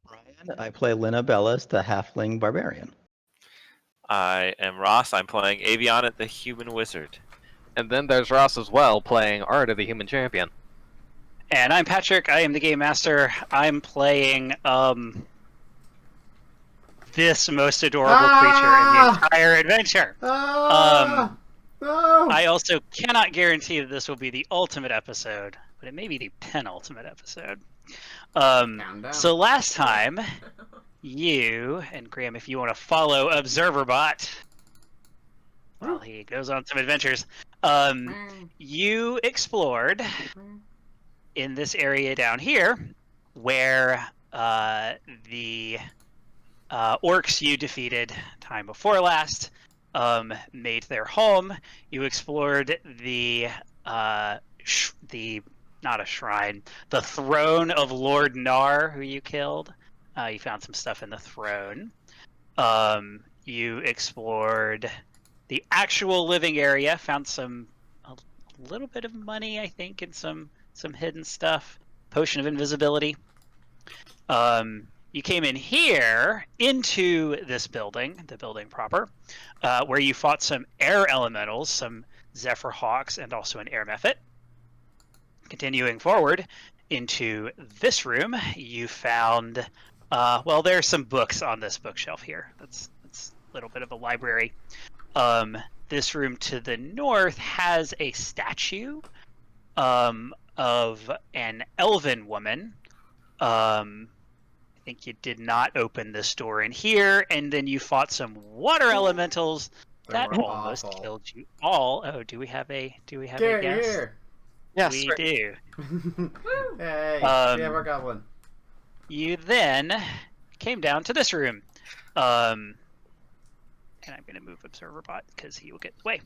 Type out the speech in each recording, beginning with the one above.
Brian, I play Lina Bellis, the halfling barbarian. I am Ross. I'm playing Aviana, the human wizard. And then there's Ross as well, playing Art of the Human Champion. And I'm Patrick. I am the game master. I'm playing this most adorable creature in the entire adventure. No. I also cannot guarantee that this will be the ultimate episode, but it may be the penultimate episode. So last time, you and Graham, if you want to follow ObserverBot while he goes on some adventures, you explored in this area down here where the orcs you defeated time before last made their home. You explored the not a shrine, the throne of Lord Nar, who you killed. You found some stuff in the throne. You explored the actual living area, found a little bit of money, I think, and some hidden stuff. Potion of invisibility. You came in here into this building, the building proper, where you fought some air elementals, some Zephyr Hawks, and also an air mephit. Continuing forward into this room, you found, well, there's some books on this bookshelf here. That's a little bit of a library. This room to the north has a statue of an elven woman. I think you did not open this door in here, and then you fought some water elementals that almost killed you all. Oh, do we have a guess? Here. Yes, we do. Hey, we have our goblin. You then came down to this room. And I'm going to move ObserverBot because he will get in the way.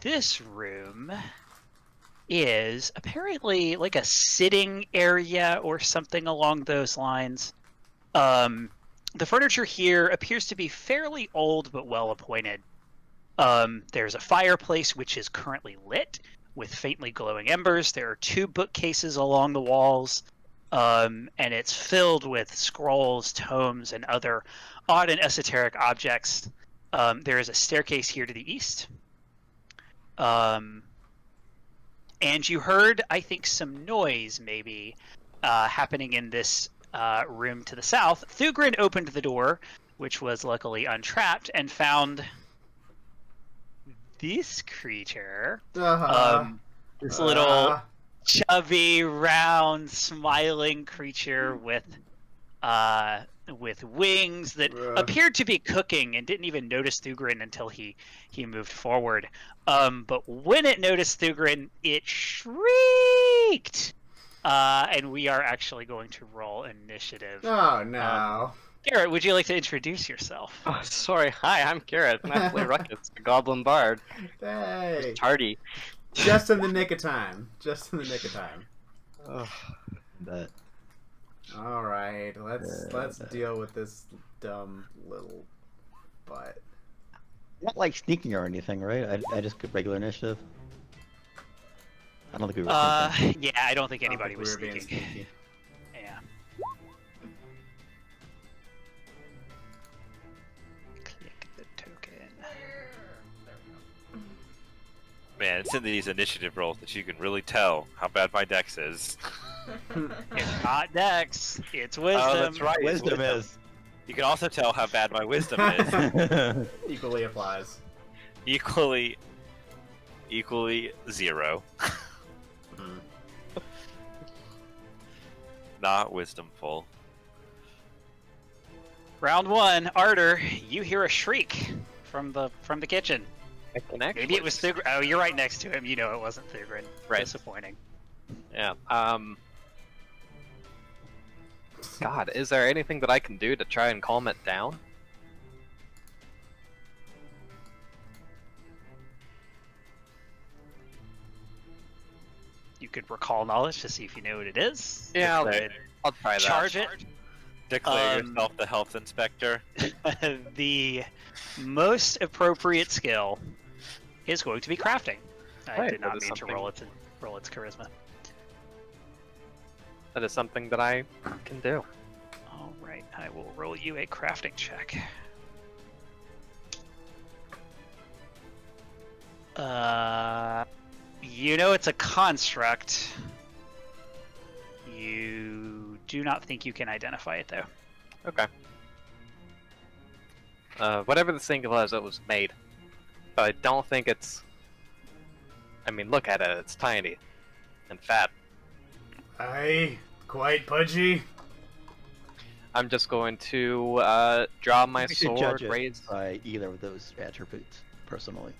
This room is apparently like a sitting area or something along those lines. The furniture here appears to be fairly old but well appointed. There's a fireplace which is currently lit with faintly glowing embers. There are 2 bookcases along the walls, and it's filled with scrolls, tomes, and other odd and esoteric objects. There is a staircase here to the east. And you heard, I think, some noise maybe happening in this room to the south. Thugrin opened the door, which was luckily untrapped, and found this creature. This little chubby, round, smiling creature with wings that appeared to be cooking and didn't even notice Thugrin until he moved forward. But when it noticed Thugrin, it shrieked. And we are actually going to roll initiative. Oh, no. Garrett, would you like to introduce yourself? Oh, sorry. Hi, I'm Garrett, and I play Ruckus, the Goblin Bard. Hey. Tardy. Just in the nick of time. But Alright, let's deal with this dumb little butt. not like sneaking or anything, right? I just get regular initiative. I don't think we were sneaking. Yeah, I don't think anybody was we were being sneaking. sneaky. Yeah. Click the token. Man, it's in these initiative rolls that you can really tell how bad my dex is. It's not Dex, it's Wisdom. Oh, that's right. it's Wisdom is. You can also tell how bad my wisdom is. Equally applies. Equally 0. Not wisdomful. Round 1, Arter, you hear a shriek from the kitchen. I can actually... Maybe it was Thugrin. Oh, you're right next to him. You know it wasn't Thugrin. Right. Disappointing. Yeah. God, is there anything that I can do to try and calm it down? You could recall knowledge to see if you know what it is. Yeah, I'll try that. Charge it. Declare yourself the health inspector. The most appropriate skill is going to be crafting. I Right, did that not is mean to something- roll its charisma. That is something that I can do. Right, I will roll you a crafting check. You know it's a construct. You do not think you can identify it, though. Okay. Whatever this thing was, it was made. But I don't think it's... I mean, look at it. It's tiny. And fat. Aye, quite pudgy. I'm just going to draw my We should sword, judge it raise... by either of those attributes, personally.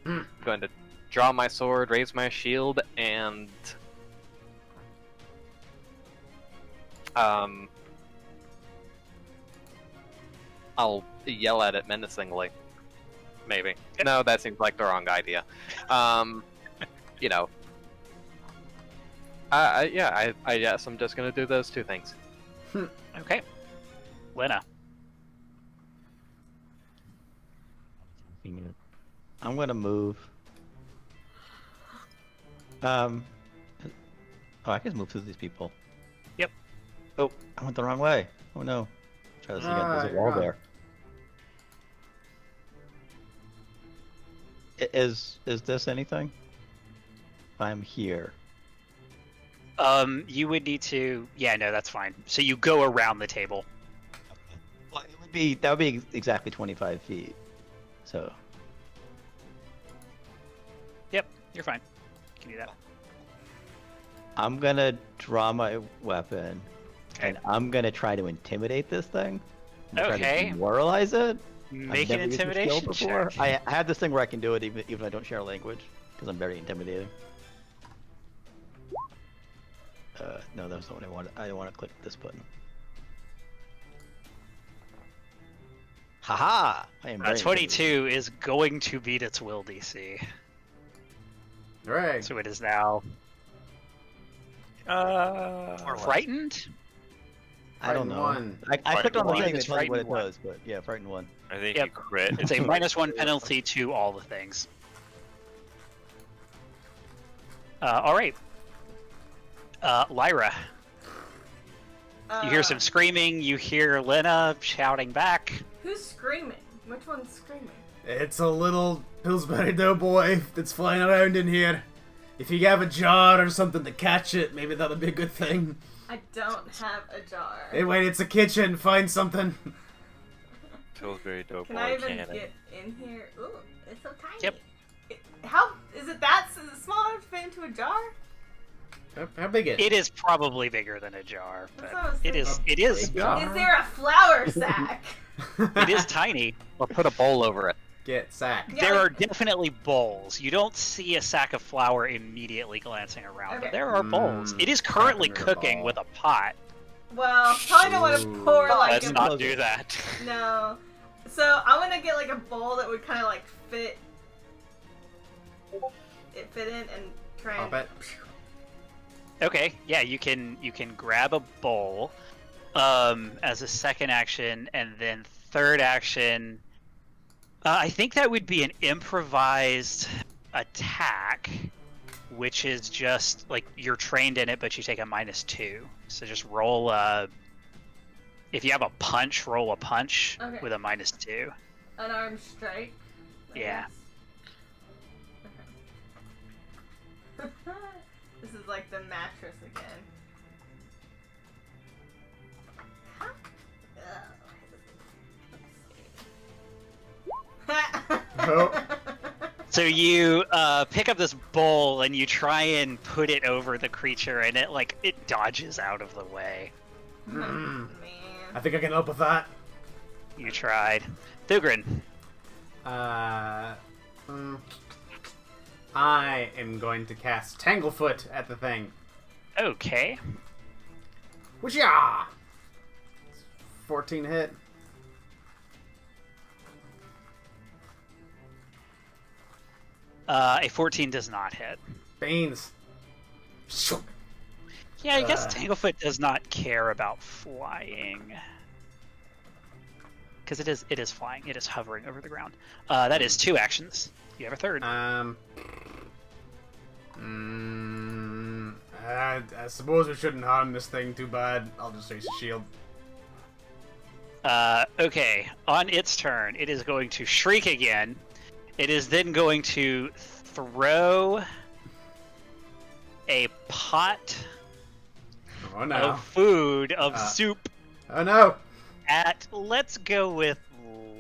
I'm going to draw my sword, raise my shield, and... I'll yell at it menacingly. Maybe. No, that seems like the wrong idea. You know. I guess I'm just gonna do those two things. Okay. Lena. I'm gonna move. Oh, I can move through these people. Yep. Oh, I went the wrong way. Oh no. Try this again. There's a you're wall wrong. there. Is this anything? I'm here. You would need to... Yeah, no, that's fine. So you go around the table. Well, that would be exactly 25 feet. So. Yep, you're fine. You can do that. I'm gonna draw my weapon, Okay. and I'm gonna try to intimidate this thing. Try Okay. to demoralize it. Make I've an never used the skill intimidation before. check. I have this thing where I can do it even if I don't share language, because I'm very intimidating. No, that's not what I wanted. I want to click this button. Haha! I am very 22 is going to beat its will DC. Right. So it is now frightened? I don't Frightened know. one. I clicked on the Frightened thing one. to tell you what it Frightened one. does, but yeah, frightened one. I think Yep. you crit. It's a -1 penalty to all the things. All right. Lyra, you hear some screaming. You hear Lena shouting back. Who's screaming? Which one's screaming? It's a little Pillsbury Doughboy that's flying around in here. If you have a jar or something to catch it, maybe that'll be a good thing. I don't have a jar. Hey, wait, it's a kitchen. Find something. Pillsbury Doughboy Can I even cannon. get in here? Ooh, it's so tiny. Yep. How is it that small enough to fit into a jar? How big is It is probably bigger than a jar, That's what I but was it is. thinking. It is. jar? Is there a flour sack? It is tiny. Or put a bowl over it. Get sacked. Yeah, There are like- definitely bowls. You don't see a sack of flour immediately glancing around, but Okay. there are bowls. It is currently Cracking cooking ball. with a pot. Well, probably don't want to Ooh. pour like Let's a not do that. no. So I'm gonna get like a bowl that would kind of like fit in and try Pop and. it. Okay, yeah, you can grab a bowl as a second action, and then third action. I think that would be an improvised attack, which is just like you're trained in it, but you take a -2. So just roll a. If you have a punch, roll a punch Okay. with a -2. Unarmed strike. I Yeah. guess. Okay. This is like the mattress again. Huh? Oh. So you pick up this bowl and you try and put it over the creature, and it dodges out of the way. Mm. I Man. think I can help with that. You tried. Thugrin. I am going to cast Tanglefoot at the thing. Okay. Whoosha! 14 hit. A 14 does not hit. Banes. Yeah, I guess Uh. Tanglefoot does not care about flying. Because it is flying. It is hovering over the ground. That is 2 actions. You have a third. I suppose we shouldn't harm this thing too bad. I'll just raise a shield. Okay, on its turn, it is going to shriek again. It is then going to throw a pot Oh no. of food, of Uh. soup, Oh no. at, let's go with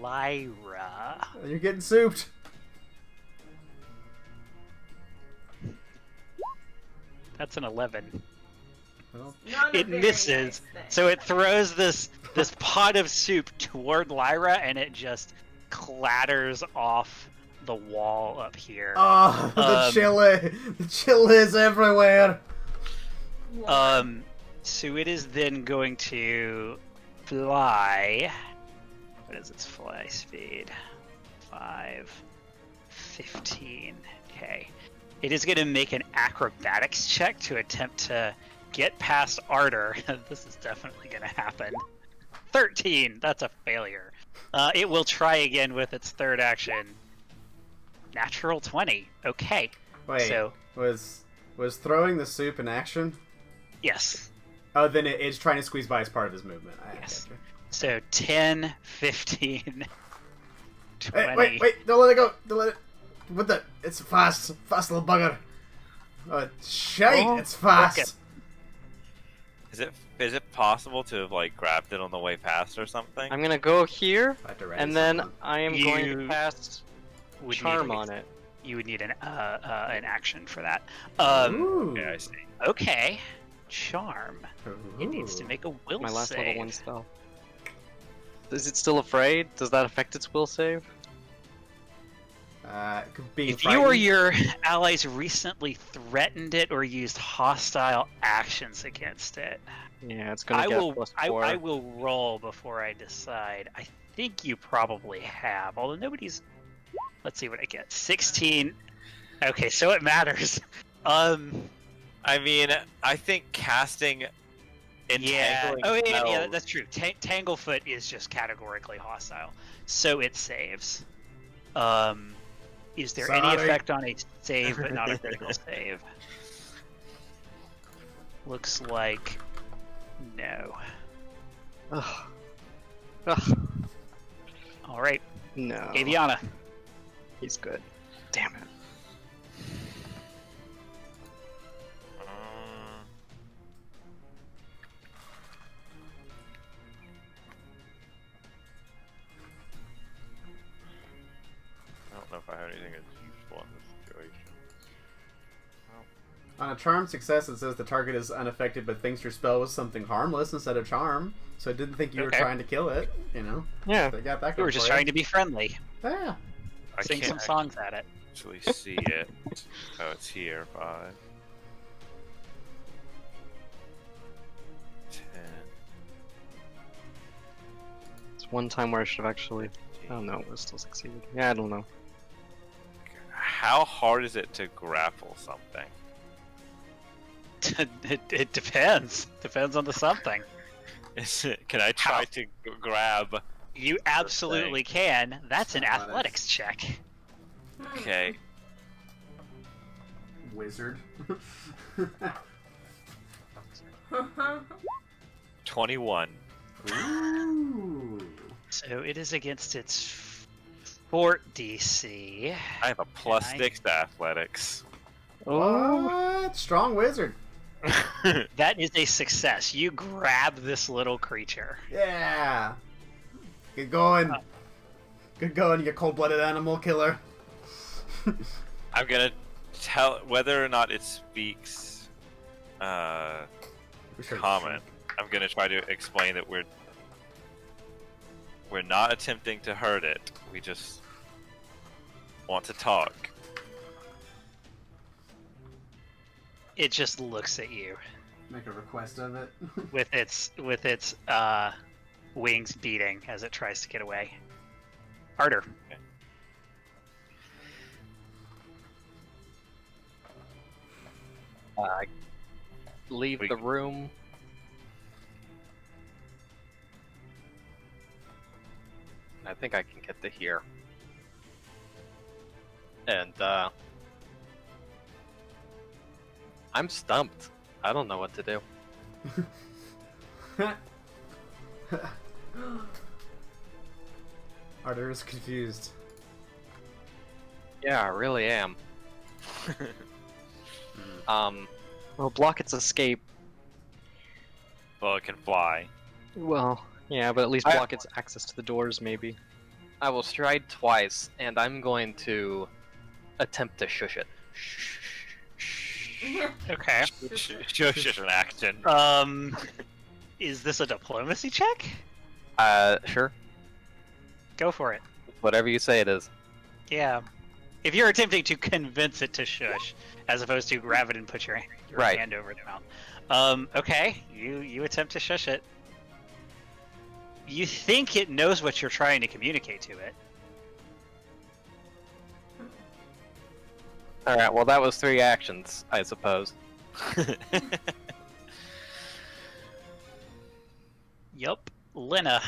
Lyra. You're getting souped. That's an 11. Well, Not a It very misses, nice thing. so it throws this pot of soup toward Lyra, and it just clatters off the wall up here. oh, the chili. The chili is everywhere. So it is then going to fly. What is its fly speed? 5, 15. Okay. It is going to make an acrobatics check to attempt to get past Ardor. This is definitely going to happen. 13. That's a failure. It will try again with its third action. Natural 20. Okay. Wait, So, was throwing the soup an action? yes. Oh, then it's trying to squeeze by as part of his movement. Yes. Gotcha. So 10, 15, 20. Hey, wait, don't let it go. Don't let it. What the? It's fast little bugger. Shite, Oh, it's fast. okay. Is it possible to have like grabbed it on the way past or something? I'm gonna go here, I have to ready and then something. I am going You to cast Would Charm need, on it. You would need an action for that. Ooh. Yeah, I see. Okay. Charm. It needs to Ooh. make a will My last save. level 1 spell. Is it still afraid? Does that affect its will save? Being If you or frightened. your allies recently threatened it or used hostile actions against it, Yeah, it's gonna I get will. a plus I 4. will roll before I decide. I think you probably have, although nobody's. Let's see what I get. 16. Okay, so it matters. I mean, I think casting Yeah. entangling Oh, yeah, spells- that's true. Tanglefoot is just categorically hostile, so it saves. Is there any Sorry. effect on a save, but not a critical save? Looks like no. Ugh. Ugh. All right, No. Aviana. He's good. Damn it. I don't know if I have anything that's useful in this situation. On a charm success, it says the target is unaffected but thinks your spell was something harmless instead of charm. So it didn't think you were Okay. trying to kill it, you know? Yeah. They got that We were going just for trying you. to be friendly. Yeah. I Sing some can't songs at it. actually see it. Oh, it's here. 5, 10. It's one time where I should have actually. Oh no, it still succeeded. Yeah, I don't know. How hard is it to grapple something? It depends. Depends on the something. Is it? Can I try to grab? You absolutely can. That's an athletics check. Okay. Wizard. 21. Ooh. So it is against its fort DC. I have a plus I- 6 to athletics. What? Strong wizard. That is a success. You grab this little creature. Yeah. Good going. Good going, you cold-blooded animal killer. I'm gonna tell whether or not it speaks common. I'm gonna try to explain that we're not attempting to hurt it. We just want to talk. It just looks at you Make a request of it. with its wings beating as it tries to get away. Harder. Leave We- the room. I think I can get to here. And, I'm stumped. I don't know what to do. Carter is confused. Yeah, I really am. Well, block its escape. Well, it can fly. Well, yeah, but at least block its access to the doors, maybe. I will stride twice, and I'm going to attempt to shush it. Okay. Shush is an action. Is this a diplomacy check? Sure. Go for it. Whatever you say it is. Yeah. If you're attempting to convince it to shush, as opposed to grab it and put your Right. hand over their mouth. Okay. You attempt to shush it. You think it knows what you're trying to communicate to it. Alright, well that was 3 actions, I suppose. Yup. Lena.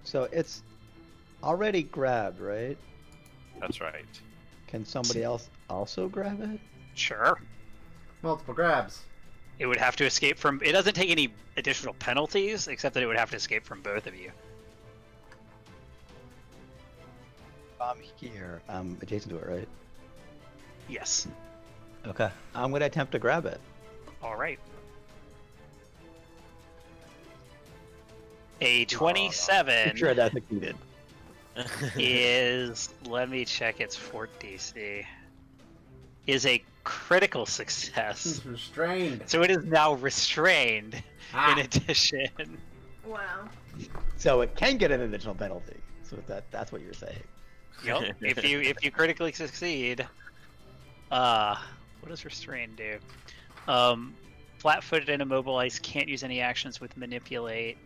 So it's already grabbed, right? That's right. Can somebody else also grab it? Sure. Multiple grabs. It would have to escape from... It doesn't take any additional penalties, except that it would have to escape from both of you. I'm here. I'm adjacent to it, right? Yes. Okay. I'm gonna attempt to grab it. All right. A 27 Sure, that succeeded. is... Let me check its fort DC. Is a critical success. He's restrained. So it is now restrained in addition. Wow. So it can get an additional penalty. So that's what you're saying. Yep. If you critically succeed, what does restrain do? Flat-footed and immobilized can't use any actions with manipulate.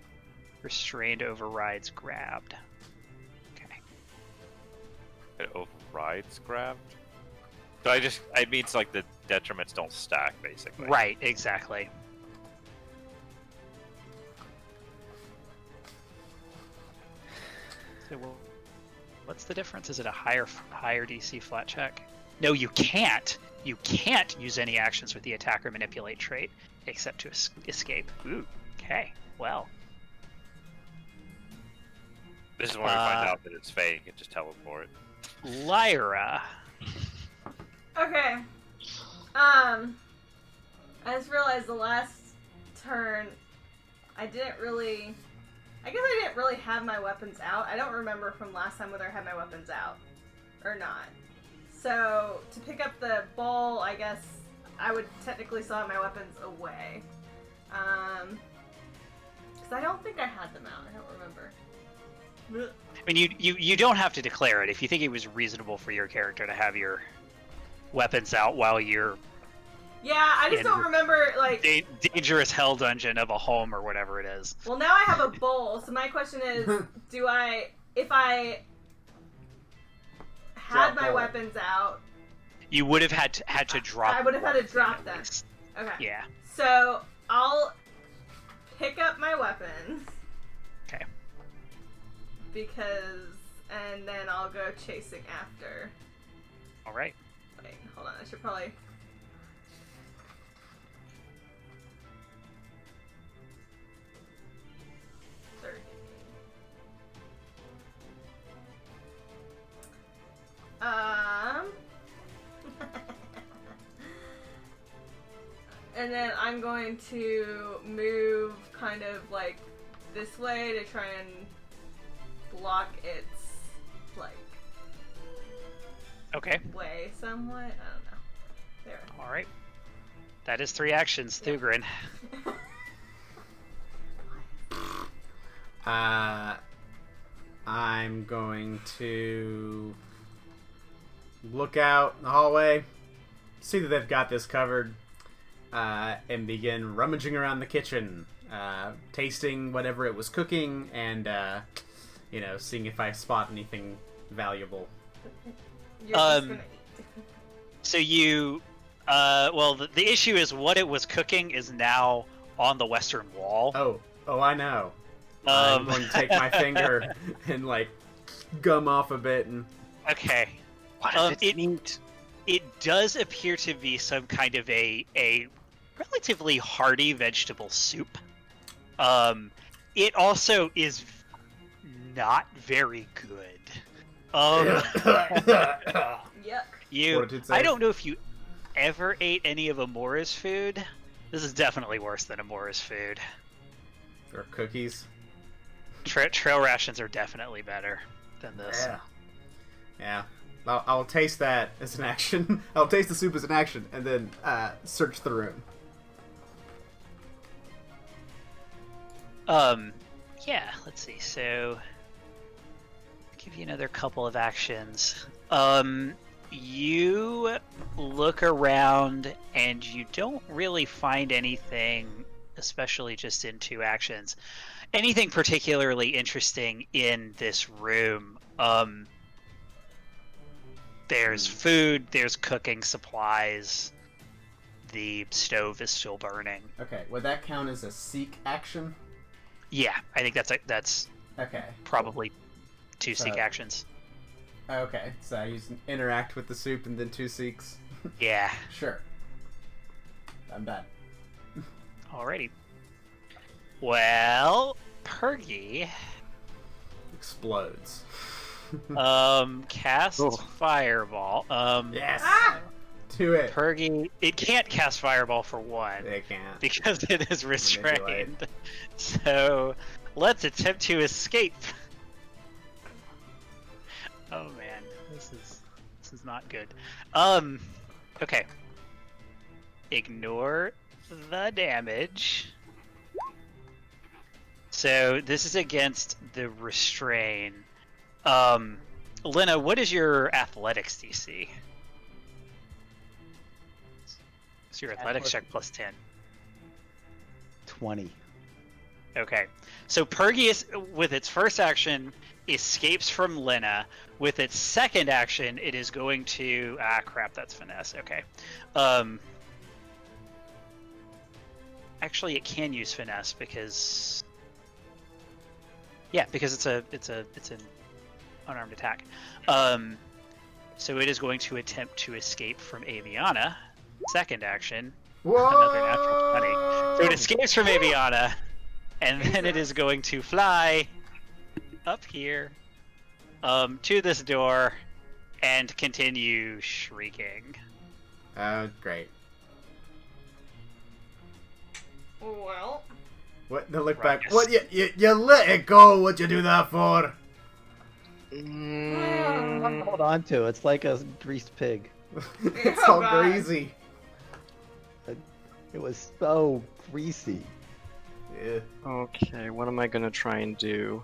Restrained overrides grabbed. Okay. It overrides grabbed. So I mean, it's like the detriments don't stack, basically. Right. Exactly. So what's the difference? Is it a higher DC flat check? No, you can't. You can't use any actions with the attack or manipulate trait except to escape. Ooh. Okay. Well. This is when we find out that it's fake and just teleport. Lyra. Okay. I just realized the last turn, I didn't really have my weapons out. I don't remember from last time whether I had my weapons out or not. So, to pick up the ball, I guess I would technically still have my weapons away. Because I don't think I had them out. I don't remember. I mean, you don't have to declare it if you think it was reasonable for your character to have your weapons out while you're Yeah, I just don't remember, like... dangerous hell dungeon of a home or whatever it is. Well, now I have a bowl, so my question is, if I had my weapons out... You would have had to drop I would have had to drop them. Okay. Yeah. So, I'll pick up my weapons. Okay. And then I'll go chasing after. Alright. Wait, hold on, I should probably... And then I'm going to move kind of like this way to try and block its like Okay. way somewhat. I don't know. There. Alright. That is 3 actions, Thugrin. I'm going to look out in the hallway, see that they've got this covered, and begin rummaging around the kitchen, tasting whatever it was cooking, and seeing if I spot anything valuable. You're just gonna eat. So you, the issue is what it was cooking is now on the western wall. Oh, I know. I'm going to take my finger and like gum off a bit and. Okay. What if it's meat? It does appear to be some kind of a relatively hearty vegetable soup. It also is not very good. Yuck. Fortitude save. I don't know if you ever ate any of Amora's food. This is definitely worse than Amora's food. Or cookies. Trail rations are definitely better than this. Yeah. I'll taste that as an action. I'll taste the soup as an action, and then search the room. Yeah, let's see. So, give you another couple of actions. You look around and you don't really find anything, especially just in 2 actions, anything particularly interesting in this room. There's food, there's cooking supplies, the stove is still burning. Okay, would that count as a seek action? Yeah, I think that's Okay. probably 2 So- seek actions. Okay, so I use interact with the soup and then 2 seeks. Yeah. Sure. I'm done. Alrighty. Well, Pergy Explodes. casts Oh. Fireball. Yes! Ah! Do it! Pergy, it can't cast Fireball for 1 They can't. because it is Manipulate. restrained. So, let's attempt to escape. Oh man, this is not good. Okay. Ignore the damage. So this is against the restrain. Lena, what is your athletics DC? So your athletics check plus 10. 20. Okay. So Pergius, with its first action, escapes from Lena. With its second action, it is going to... Ah, crap, that's finesse. Okay. Actually, it can use finesse because... Yeah, because it's an unarmed attack. So it is going to attempt to escape from Aviana. Second action. Whoa! Another natural 20. So it escapes from Aviana, and then it is going to fly up here to this door and continue shrieking. Great. Well, What? The look Right. back. What? You let it go. What'd you do that for? Hold on to it. It's like a greased pig. It's Oh, all God. greasy. It was so greasy. Yeah. Okay, what am I gonna try and do?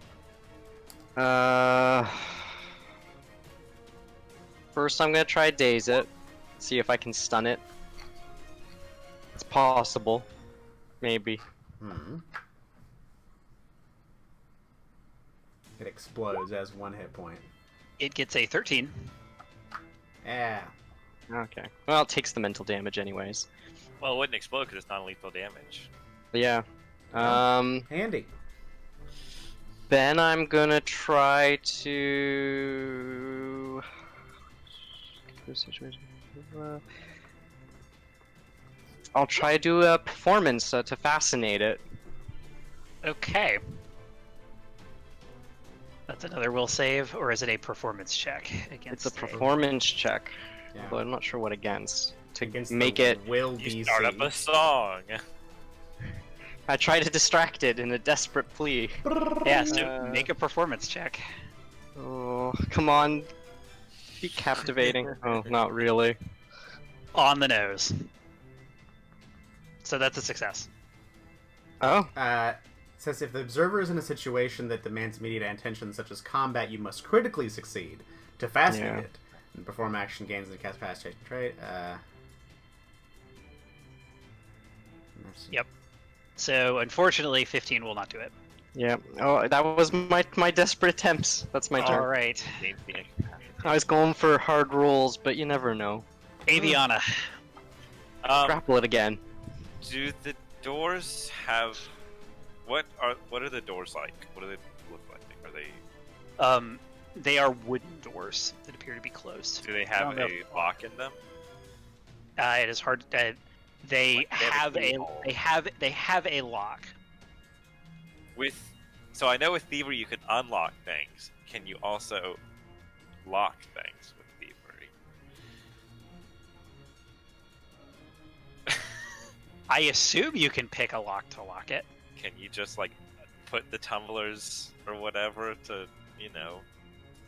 First I'm gonna try daze it. See if I can stun it. It's possible. Maybe. It explodes as 1 hit point. It gets a 13. Yeah. Okay. Well, it takes the mental damage anyways. Well, it wouldn't explode because it's non-lethal damage. But yeah. Handy. Then I'm gonna try to... I'll try to do a performance to fascinate it. Okay. That's another will save, or is it a performance check against? It's a performance check, Yeah. but I'm not sure what against. To Against make the it... will You DC. start up a song. I try to distract it in a desperate plea. Yeah, so make a performance check. Oh, come on. Be captivating. Oh, not really. On the nose. So that's a success. Oh, Says if the observer is in a situation that demands immediate attention, such as combat, you must critically succeed to fascinate Yeah. it and perform action gains and cast fascination trait. Yep. So unfortunately, 15 will not do it. yeah. Oh, that was my desperate attempts. That's my All turn. right, I was going for hard rolls, but you never know. Aviana. Grapple it again. Do the doors have What are the doors like? What do they look like? Are they? They are wooden doors that appear to be closed. Do they I have don't know a lock in them? It is hard. They Like, have they a have a they have a lock. So I know with thievery you can unlock things. Can you also lock things with thievery? I assume you can pick a lock to lock it. Can you just like put the tumblers or whatever to, you know,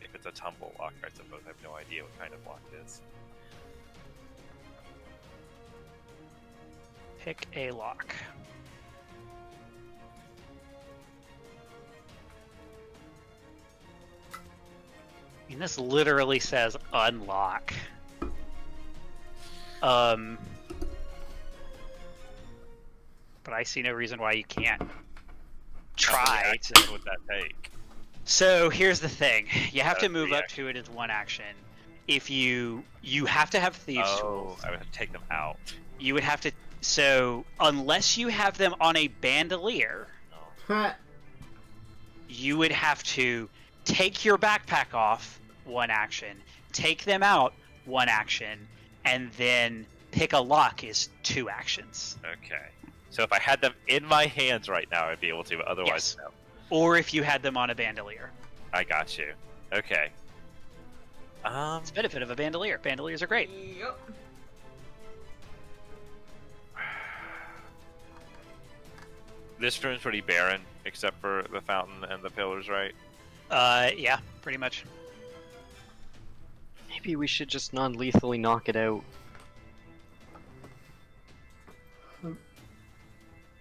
if it's a tumble lock, I suppose. I have no idea what kind of lock it is. Pick a lock. I mean, this literally says unlock. But I see no reason why you can't How many try actions to. would that take? So here's the thing: you have to That's move three up to it as one action. If you have to have thieves' tools. I would have to take them out. You would have to. So unless you have them on a bandolier, No. you would have to take your backpack off, one action, take them out, one action, and then pick a lock is 2 actions. Okay. So if I had them in my hands right now, I'd be able to, but otherwise, Yes. no. Or if you had them on a bandolier. I got you. Okay. It's the benefit of a bandolier. Bandoliers are great. Yup. This room's pretty barren, except for the fountain and the pillars, right? Yeah, pretty much. Maybe we should just non-lethally knock it out.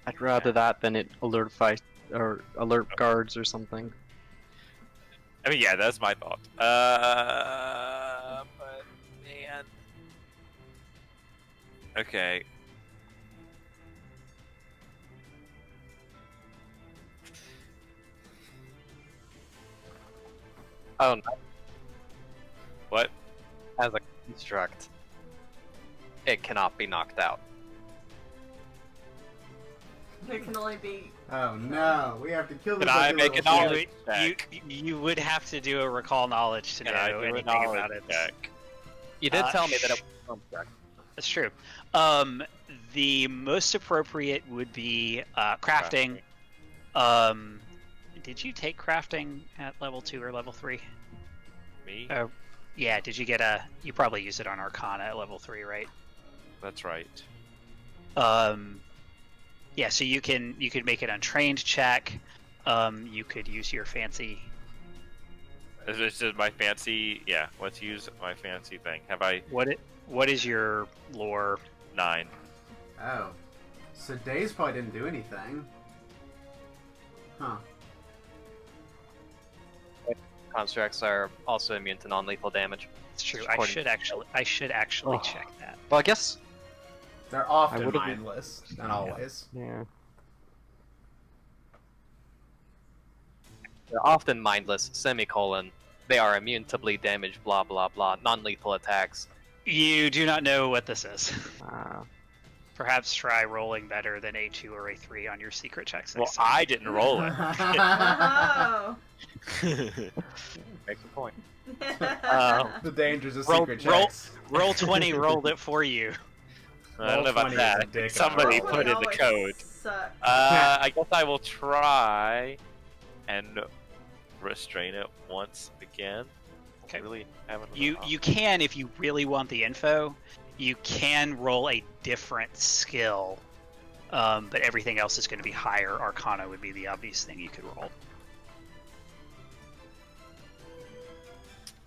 I'd rather that than it alert guards or something. I mean, yeah, that's my thought. But man. Okay. Oh no. What? As a construct, it cannot be knocked out. It can only be. Oh no, we have to kill this. Can I ugly make little a shit. knowledge check? You would have to do a recall knowledge to Can I know do a anything knowledge about it. check? You did tell me that it was a construct. That's true. The most appropriate would be crafting. Did you take crafting at level 2 or level 3? Me? Yeah, did you get a... You probably used it on Arcana at level 3, right? That's right. Yeah, so you could make it untrained check. You could use your fancy... This is my fancy... Yeah, let's use my fancy thing. Have I... What is your lore? 9. Oh, so Days probably didn't do anything. Huh. Constructs are also immune to non-lethal damage. It's true. I According should actually Oh. check that. Well, I guess. They're often would've- mindless, not always. Yeah. They're often mindless, semicolon. They are immune to bleed damage, blah blah blah, non-lethal attacks. You do not know what this is. Uh, Perhaps try rolling better than A2 or A3 on your secret checks. Well, next time. I didn't roll it. Oh. Makes a point. The dangers of roll- secret checks. Roll 20 rolled it for you. I don't know Roll about 20 is that. a dick Somebody on a put in Roll the always code. suck. I guess I will try and restrain it once again. Okay. Really haven't. You can, if you really want the info, you can roll a different skill, but everything else is going to be higher. Arcana would be the obvious thing you could roll.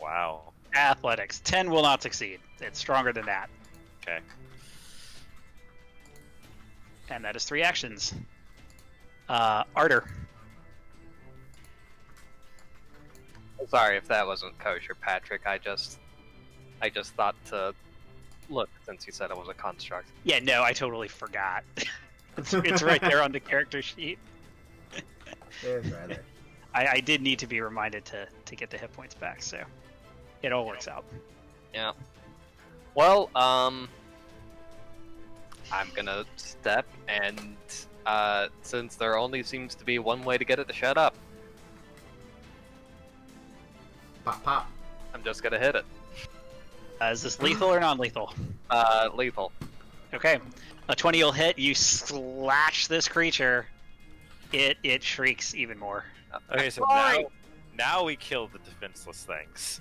Wow. Athletics. 10 will not succeed. It's stronger than that. Okay. And that is 3 actions. Arter. Sorry if that wasn't kosher, Patrick. I just thought to look since you said it was a construct. Yeah, no, I totally forgot. it's right there on the character sheet. It's right there. I did need to be reminded to get the hit points back, so it all works out. Yeah. Well, I'm gonna step, and since there only seems to be one way to get it to shut up, Pop, pop. I'm just gonna hit it. Is this lethal or non-lethal? Lethal. Okay. A 20 will hit. You slash this creature. It shrieks even more. Okay, so Why? now we kill the defenseless things.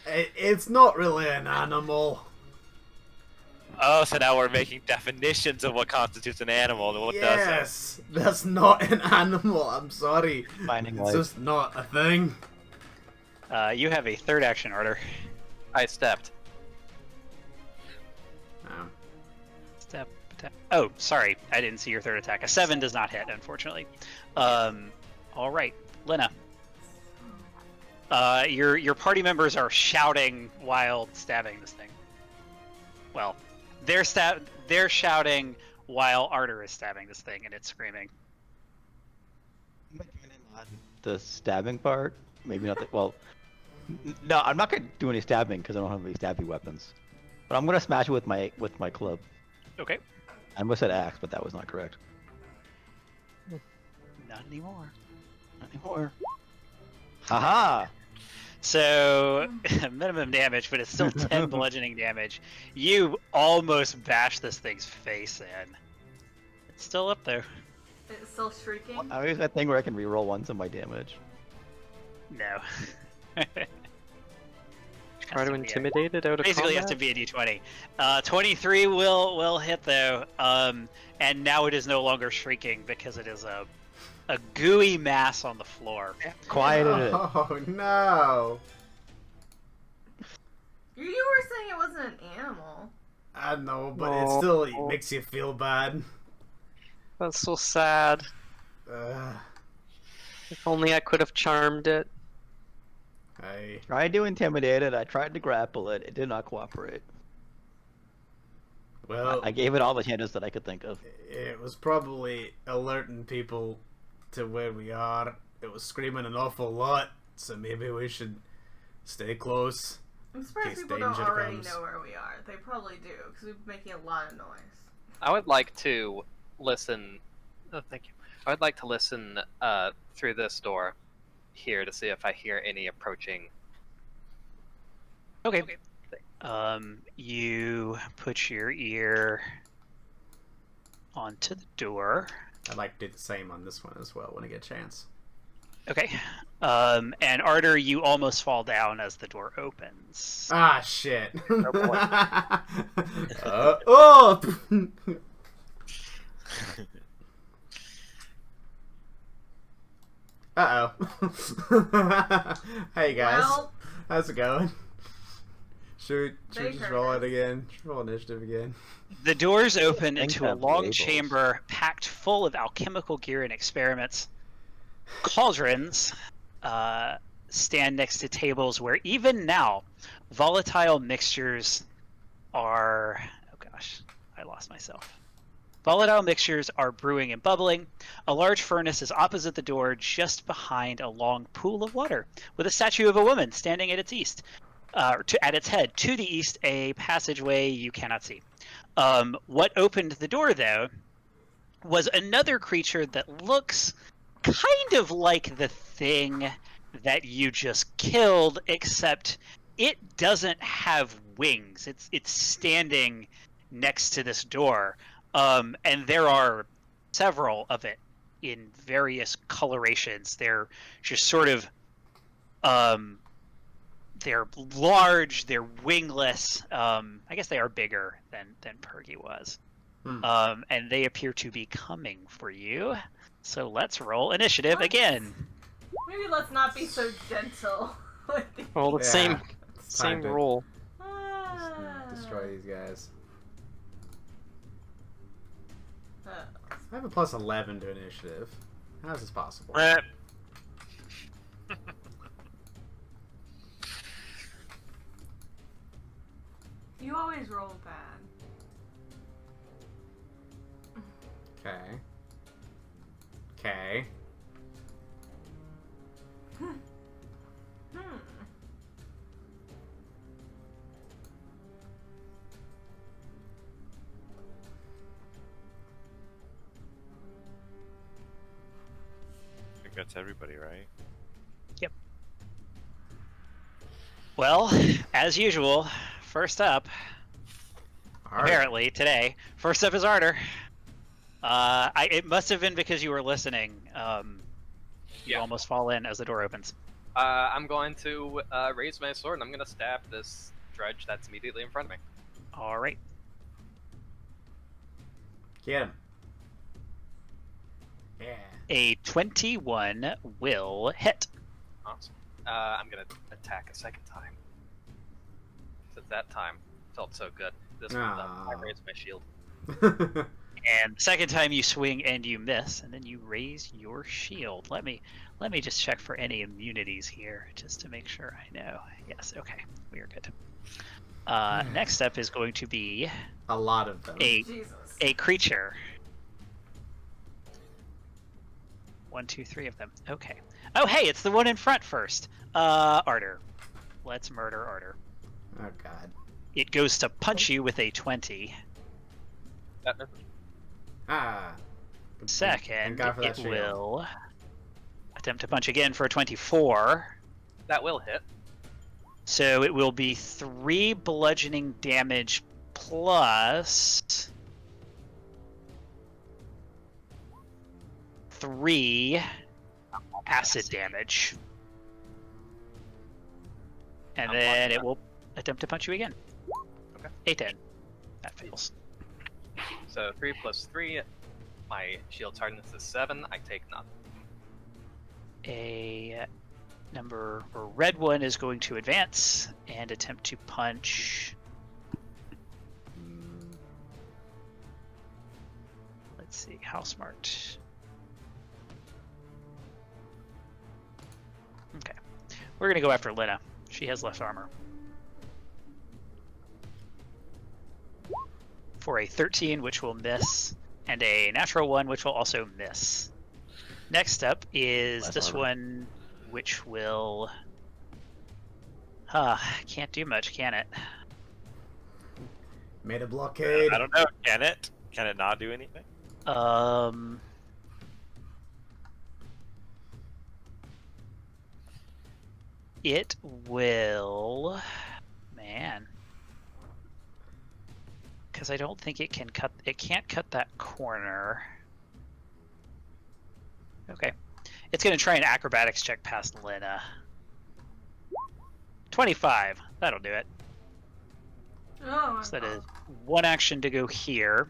It's not really an animal. Oh, so now we're making definitions of what constitutes an animal and what doesn't. Yes, that's not an animal. I'm sorry. Finding It's life. just not a thing. You have a third action order. I stepped. Um, Step. Oh, sorry. I didn't see your third attack. A 7 does not hit, unfortunately. All right, Lena. Your party members are shouting while stabbing this thing. Well, they're shouting while Arter is stabbing this thing, and it's screaming. The stabbing part? Maybe not. Well, no, I'm not gonna do any stabbing because I don't have any stabby weapons. But I'm gonna smash it with my club. Okay. I almost said axe, but that was not correct. Not anymore. Not anymore. Haha! So, minimum damage, but it's still 10 bludgeoning damage. You almost bashed this thing's face in. It's still up there. It's still shrieking. I use that thing where I can reroll once of my damage. No. Try to intimidate it out of Basically, it combat? has to be a d20. 23 will hit though, and now it is no longer shrieking because it is a gooey mass on the floor. Quieted it. Oh no! You were saying it wasn't an animal. I know, but it No. still makes you feel bad. That's so sad. If only I could have charmed it. I Tried to intimidate it. I tried to grapple it. It did not cooperate. well, I gave it all the chances that I could think of. it was probably alerting people to where we are. It was screaming an awful lot, so maybe we should stay close. I'm surprised Case people don't danger already comes. know where we are. They probably do, because we've been making a lot of noise. I would like to listen. Oh, thank you. I would like to listen through this door here to see if I hear any approaching. Okay. You put your ear onto the door. I'd like to do the same on this one as well when I get a chance. Okay. And Arter, you almost fall down as the door opens. Ah, shit. Oh, boy. Oh! Uh-oh. Hey, guys. Well, How's it going? Should we They just heard roll us. it again? Should we roll initiative again? The doors open Things into a have long labels. chamber packed full of alchemical gear and experiments. Cauldrons stand next to tables where even now volatile mixtures are... Oh gosh, I lost myself. Volatile mixtures are brewing and bubbling. A large furnace is opposite the door, just behind a long pool of water, with a statue of a woman standing at its east. At its head. To the east, a passageway you cannot see. What opened the door, though, was another creature that looks kind of like the thing that you just killed, except it doesn't have wings. It's standing next to this door, and there are several of it in various colorations. They're just sort of they're large, they're wingless. I guess they are bigger than Pergy was. And they appear to be coming for you. So let's roll initiative again. maybe let's not be so gentle with the... Well, the Yeah, same it's time to roll. destroy these guys. Uh, I have a plus 11 to initiative. How is this possible? you always roll bad. Okay. Okay. Hmm. That's everybody, right? Well, as usual, first up, All right. apparently today, first up is Arter. It must have been because you were listening. You Yeah. almost fall in as the door opens. I'm going to raise my sword and I'm going to stab this dredge that's immediately in front of me. All right. Get him. Yeah. A 21 will hit. Awesome. I'm going to attack a second time. Since that time felt so good. This one, I raised my shield. And the second time you swing and you miss, and then you raise your shield. Let me just check for any immunities here, just to make sure I know. Yes, okay, we are good. Next up is going to be A lot of them. Jesus. a creature. 1, 2, 3 of them. Okay. Oh, hey, it's the one in front first. Arter. Let's murder Arter. Oh god. It goes to punch you with a 20. Ah. Second, Thank God for that it shield. will attempt to punch again for a 24. That will hit. So it will be 3 bludgeoning damage plus 3 acid damage. And then it will attempt to punch you again. Okay. A 10. That fails. So 3 plus 3. My shield's hardness is 7. I take none. A red one is going to advance and attempt to punch. Let's see, how smart. Okay, we're gonna go after Lena. She has less armor. For a 13, which will miss, and a natural 1, which will also miss. Next up is Less this armor. one, which will... can't do much, can it? Made a blockade. I don't know. Can it? Can it not do anything? It will... Man. Because I don't think it can cut... It can't cut that corner. Okay. It's going to try an acrobatics check past Lena. 25. That'll do it. Oh my So that God. is 1 action to go here.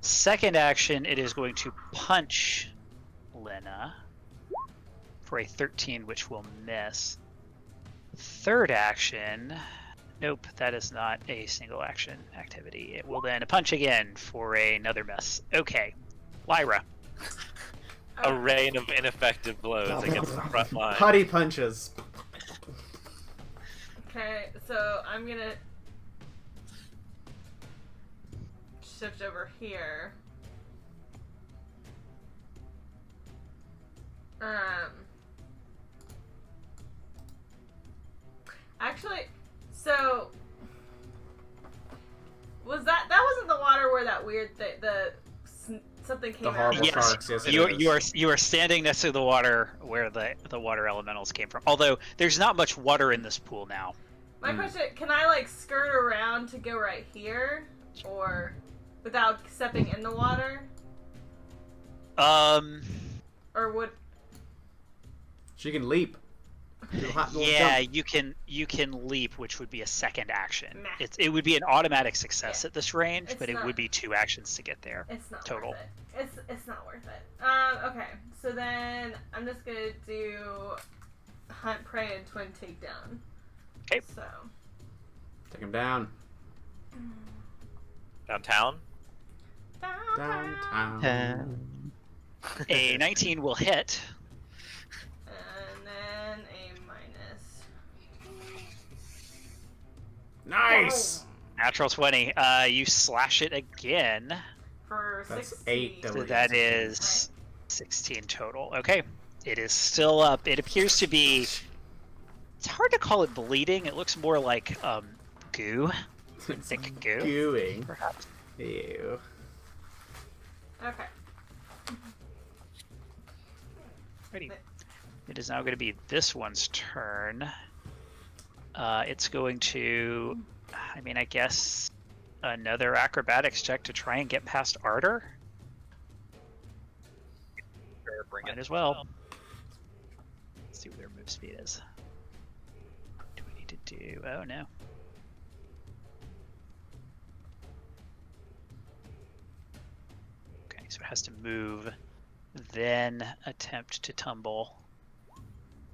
Second action, it is going to punch Lena for a 13, which will miss. Third action, nope, that is not a single action activity. It will then punch again for another miss. Okay, Lyra. A rain of ineffective blows against the front line. Putty punches. Okay, so I'm gonna shift over here. Actually, so was that wasn't the water where that weird thing, something came The out? horrible Yes, sharks. Yes, it you is. are standing next to the water where the water elementals came from. Although there's not much water in this pool now. My question: can I like skirt around to go right here, or without stepping in the water, or would? She can leap. Yeah, you can leap, which would be a second action. Meh. It would be an automatic success Yeah. at this range, It's but it not- would be 2 actions to get there. It's not Total. worth it. It's not worth it. Okay, so then I'm just gonna do hunt, prey, and twin takedown. Okay. So. Take him down. Downtown? Downtown. A 19 will hit. And then a minus. Nice. Natural 20. You slash it again. For That's 16. 8 that So we that get. is 16 total. Okay. It is still up. It appears to be... It's hard to call it bleeding. It looks more like goo. It's Thick goo, gooing. perhaps. Ew. Okay. Ready. It is now going to be this one's turn. It's going to, I mean, I guess another acrobatics check to try and get past Ardor. Sure, bring Might it. as well. Let's see what their move speed is. What do we need to do? Oh no. Okay, so it has to move, then attempt to tumble.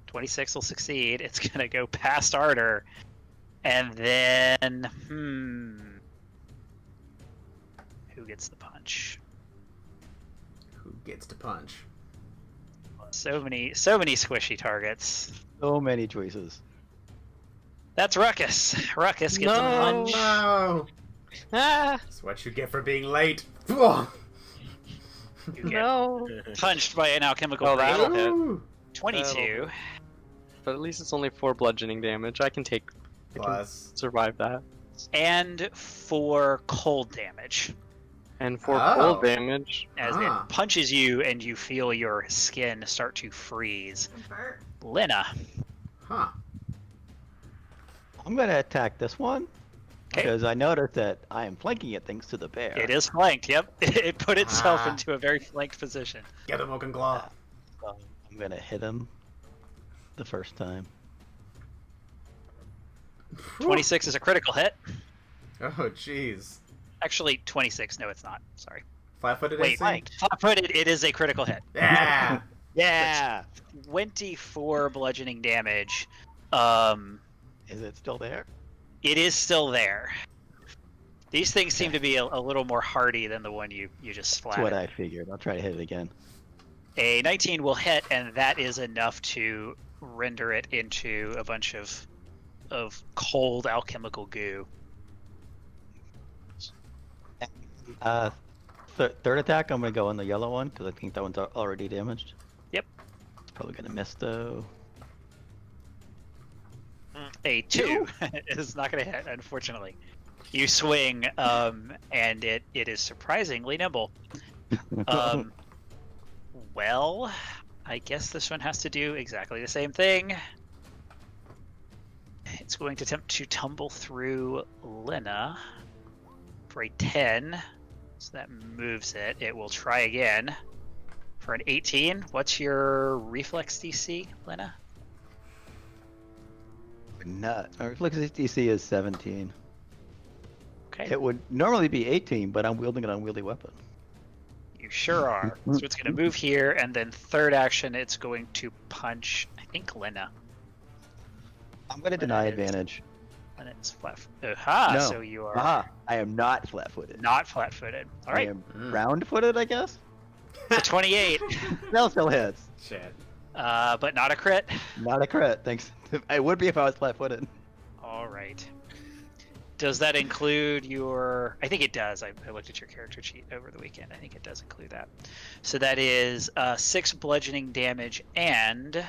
26 will succeed. It's gonna go past Ardor, and then who gets the punch? Who gets to punch? So many squishy targets. So many choices. That's Ruckus. Ruckus gets a No. punch. No! Ah, That's what you get for being late. Whoa. You get no. punched by an alchemical Oh, blade. that'll hit. Ooh. 22. But at least it's only 4 bludgeoning damage. I can Plus. survive that. And 4 cold damage. And 4 Oh. cold damage. As Ah. it punches you and you feel your skin start to freeze. Bert. Lena. Huh. I'm gonna attack this one. 'Kay. Because I noticed that I am flanking it thanks to the bear. It is flanked, yep. It put itself Ah. into a very flanked position. Get him, Oaken Claw. So I'm gonna hit him the first time. 26 is a critical hit. Oh, jeez. Actually, 26. No, it's not. Sorry. Flat-footed Wait, AC? flat-footed, it is a critical hit. Yeah! Yeah. 24 bludgeoning damage. Is it still there? It is still there. These things seem to be a little more hardy than the one you just That's splatted. what I figured. I'll try to hit it again. A 19 will hit, and that is enough to render it into a bunch of cold alchemical goo. Third attack, I'm gonna go on the yellow one because I think that one's already damaged. Yep. It's probably gonna miss though. A 2 is not going to hit, unfortunately. You swing, and it is surprisingly nimble. Well, I guess this one has to do exactly the same thing. It's going to attempt to tumble through Lena for a 10. So that moves it. It will try again for an 18. What's your reflex DC, Lena? Not. Our reflex DC is 17. Okay. It would normally be 18, but I'm wielding an unwieldy weapon. You sure are. So it's going to move here, and then third action, it's going to punch, I think, Lena. I'm gonna deny advantage. And it's flat. Aha! No. So you are Aha! I am not flat-footed. not flat-footed. All I right. am Mm. round-footed, I guess. So 28, That still hits. Shit. but not a crit. Not a crit. Thanks. I would be if I was flat-footed. All right. Does that include your? I think it does. I looked at your character sheet over the weekend. I think it does include that. So that is 6 bludgeoning damage and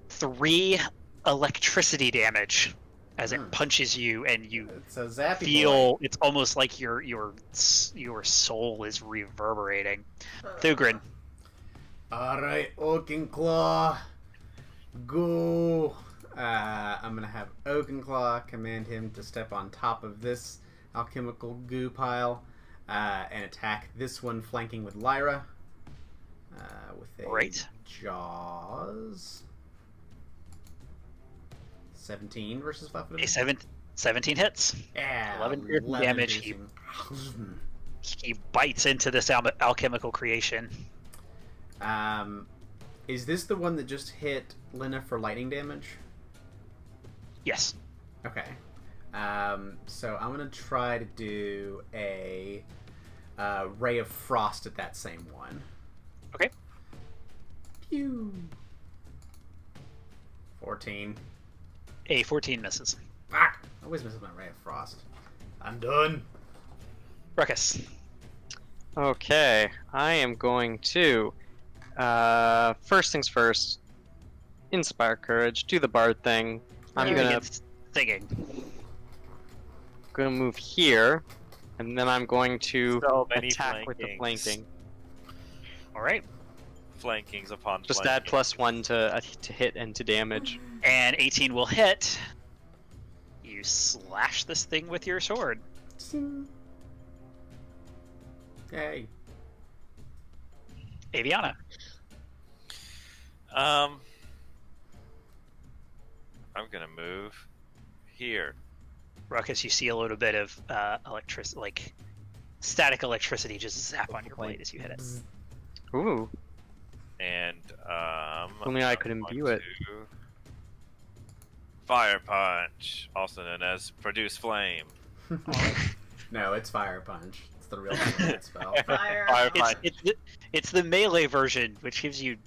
3 electricity damage as it punches you, and you It's a zappy feel boy. it's almost like your soul is reverberating. Thugrin. Alright, Oaken Claw. Go. I'm gonna have Oaken Claw command him to step on top of this alchemical goo pile and attack this one flanking with Lyra. With a Great. Jaws. 17 versus flat-footed. A 17 hits. Yeah, 11 piercing damage. piercing. He bites into this alchemical creation. Is this the one that just hit Lena for lightning damage? Yes. Okay. So I'm gonna try to do a ray of frost at that same one. Okay. Pew. 14. A 14 misses. Ah! I always miss my ray of frost. I'm done. Ruckus. Okay, I am going to, first things first, inspire courage, do the bard thing. I'm You gonna begin singing. move here, and then I'm going to So many attack with the flankings. flanking. All right. Flankings upon Just flanking. add +1 to hit and to damage. And 18 will hit. You slash this thing with your sword. Hey. Aviana. I'm gonna move here. Ruckus, you see a little bit of static electricity just zap on your blade as you hit it. Ooh. And Only I I'm could imbue going it. to Fire Punch, also known as Produce Flame. No, it's Fire Punch. It's the real name of that spell. Fire. Punch. It's the melee version, which gives you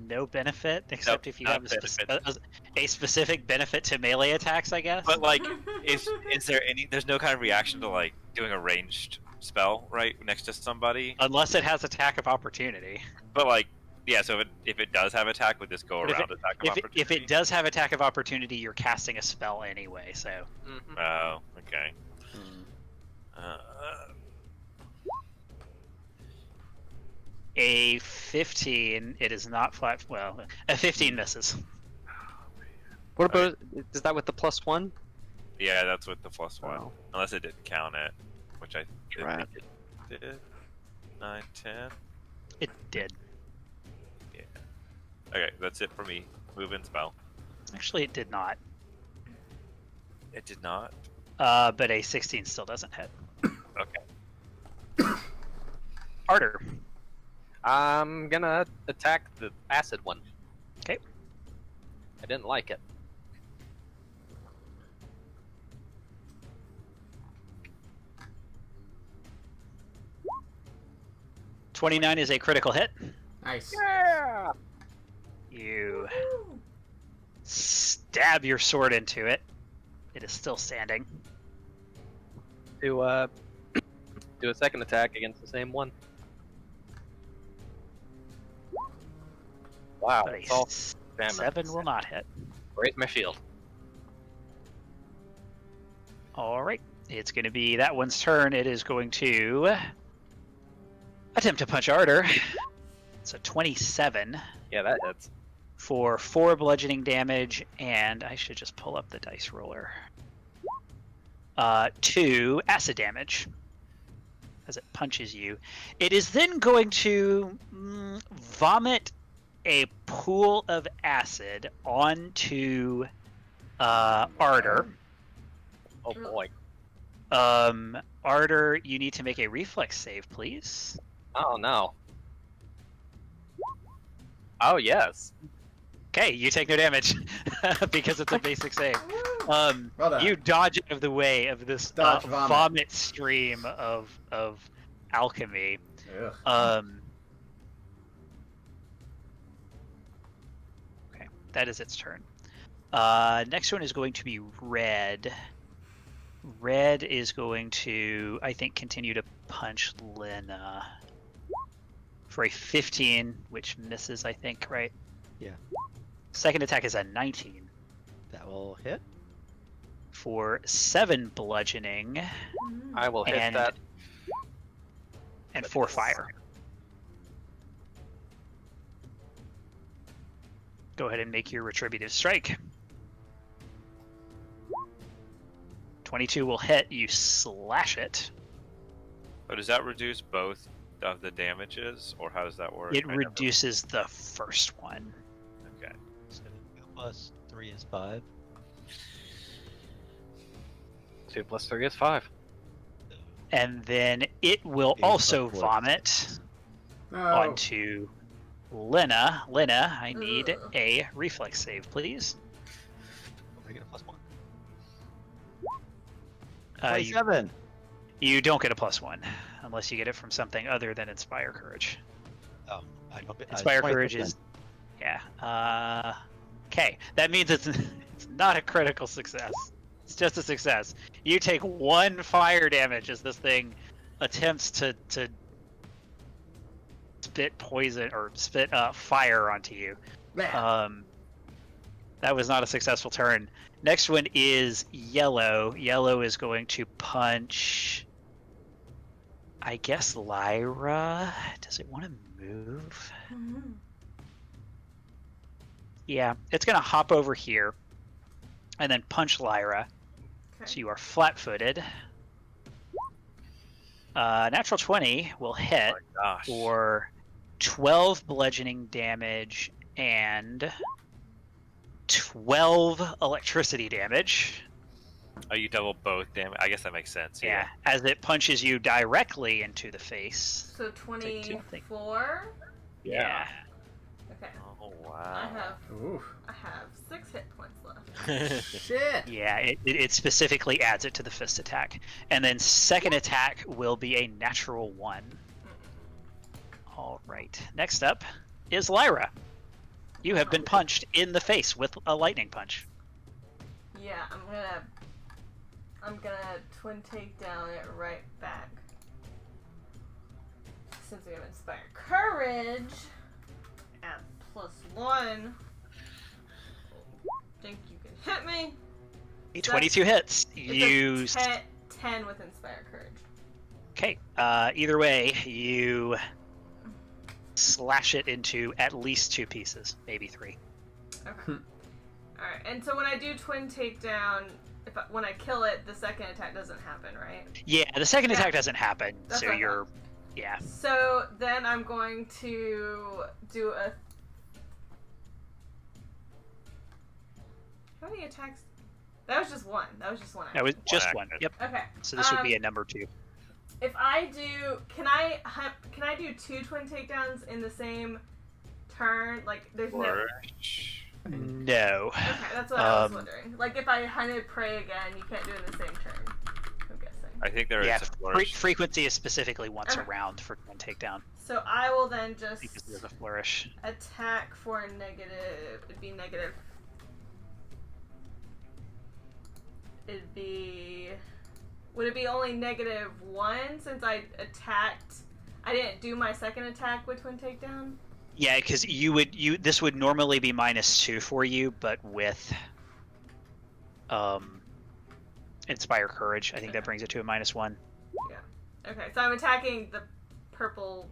no benefit except if you not have a specific benefit to melee attacks, I guess. But like, is there any? There's no kind of reaction to like doing a ranged spell right next to somebody. Unless it has attack of opportunity. But like, yeah. So if it does have attack, would this go But around attack of opportunity? if it does have attack of opportunity, you're casting a spell anyway. So Mhm. Oh, okay. Hmm. a 15, it is not flat. Well, a 15 misses. What about, is that with the +1? Yeah, that's with the +1. Oh. Unless it didn't count it, which I did Right. think it did. 9, 10. It did. Yeah. Okay, that's it for me. Move in spell. Actually, it did not. It did not. But a 16 still doesn't hit. Okay. Harder. I'm gonna attack the acid one. Okay. I didn't like it. $29 is a critical hit. Nice. Yeah. You Woo. stab your sword into it. It is still standing. To do a second attack against the same one. Wow, But it's all a damage. 7 will not hit. Raise my shield. All right. It's going to be that one's turn. It is going to attempt to punch Arter. It's a 27 Yeah, that hits. for 4 bludgeoning damage, and I should just pull up the dice roller. 2 acid damage as it punches you. It is then going to vomit a pool of acid onto Arter. Oh boy. Arter, you need to make a reflex save, please. Oh no. Oh yes. Okay, you take no damage because it's a basic save. Well done. You dodge out of the way of this Dodge vomit. vomit stream of alchemy. Ugh. Okay, that is its turn. Next one is going to be Red. Red is going to, I think, continue to punch Lena for a 15, which misses, I think, right? Yeah. Second attack is a 19 That will hit. for 7 bludgeoning I will hit and that. and 4 fire. Go ahead and make your retributive strike. 22 will hit. You slash it. But does that reduce both of the damages, or how does that work? It I never- reduces the first one. Okay. So plus 3 is 5. 2 plus 3 is 5. And then it will Eight also plus four. vomit No. onto Lena. Lena, I need Ugh. a reflex save, please. I get a +1. You, 27. you don't get a +1 unless you get it from something other than Inspire Courage. Oh, I don't get. Inspire Courage is, yeah. Okay, that means it's not a critical success. It's just a success. You take 1 fire damage as this thing attempts to spit poison or spit fire onto you. That was not a successful turn. Next one is Yellow. Yellow is going to punch I guess Lyra, does it want to move? Mhm. Yeah, it's going to hop over here and then punch Lyra. Okay. So you are flat-footed. Natural 20 will hit Gosh. for 12 bludgeoning damage and 12 electricity damage. Oh, you double both damage. I guess that makes sense. Yeah, as it punches you directly into the face. So Take two, I think. 24. Yeah. Okay. Oh I wow. have 6 hit points left. Shit. Yeah, it specifically adds it to the fist attack. And then second attack will be a natural 1. All right. Next up is Lyra. You have been punched in the face with a lightning punch. Yeah, I'm gonna twin takedown it right back. Since we have Inspire Courage at +1. Think you can hit me? A 22 hits. You It's a 10 with Inspire Courage. Okay. Either way, you slash it into at least 2 pieces, maybe 3. Okay. Alright, and so when I do twin takedown, when I kill it, the second attack doesn't happen, right? Yeah, the second Yeah. attack doesn't happen, That's so what I you're, yeah. So then I'm going to do a... How many attacks? That was just one. That was just one. That was just One one. action. Yep. Okay. So this would be a number 2. If I do, can I do 2 twin takedowns in the same turn? Like, there's no. Flourish. No. Okay, that's what I was wondering. Like, if I hunted prey again, you can't do it in the same turn. I'm guessing. I think there is Yeah, a flourish. frequency is specifically once Okay. a round for one takedown So I will then just because there's a flourish. attack for negative. It'd be negative. It'd be. Would it be only -1 since I attacked? I didn't do my second attack with twin takedown. Yeah, because this would normally be -2 for you, but with Inspire Courage, I think that brings it to a -1. Yeah. Okay, so I'm attacking the purple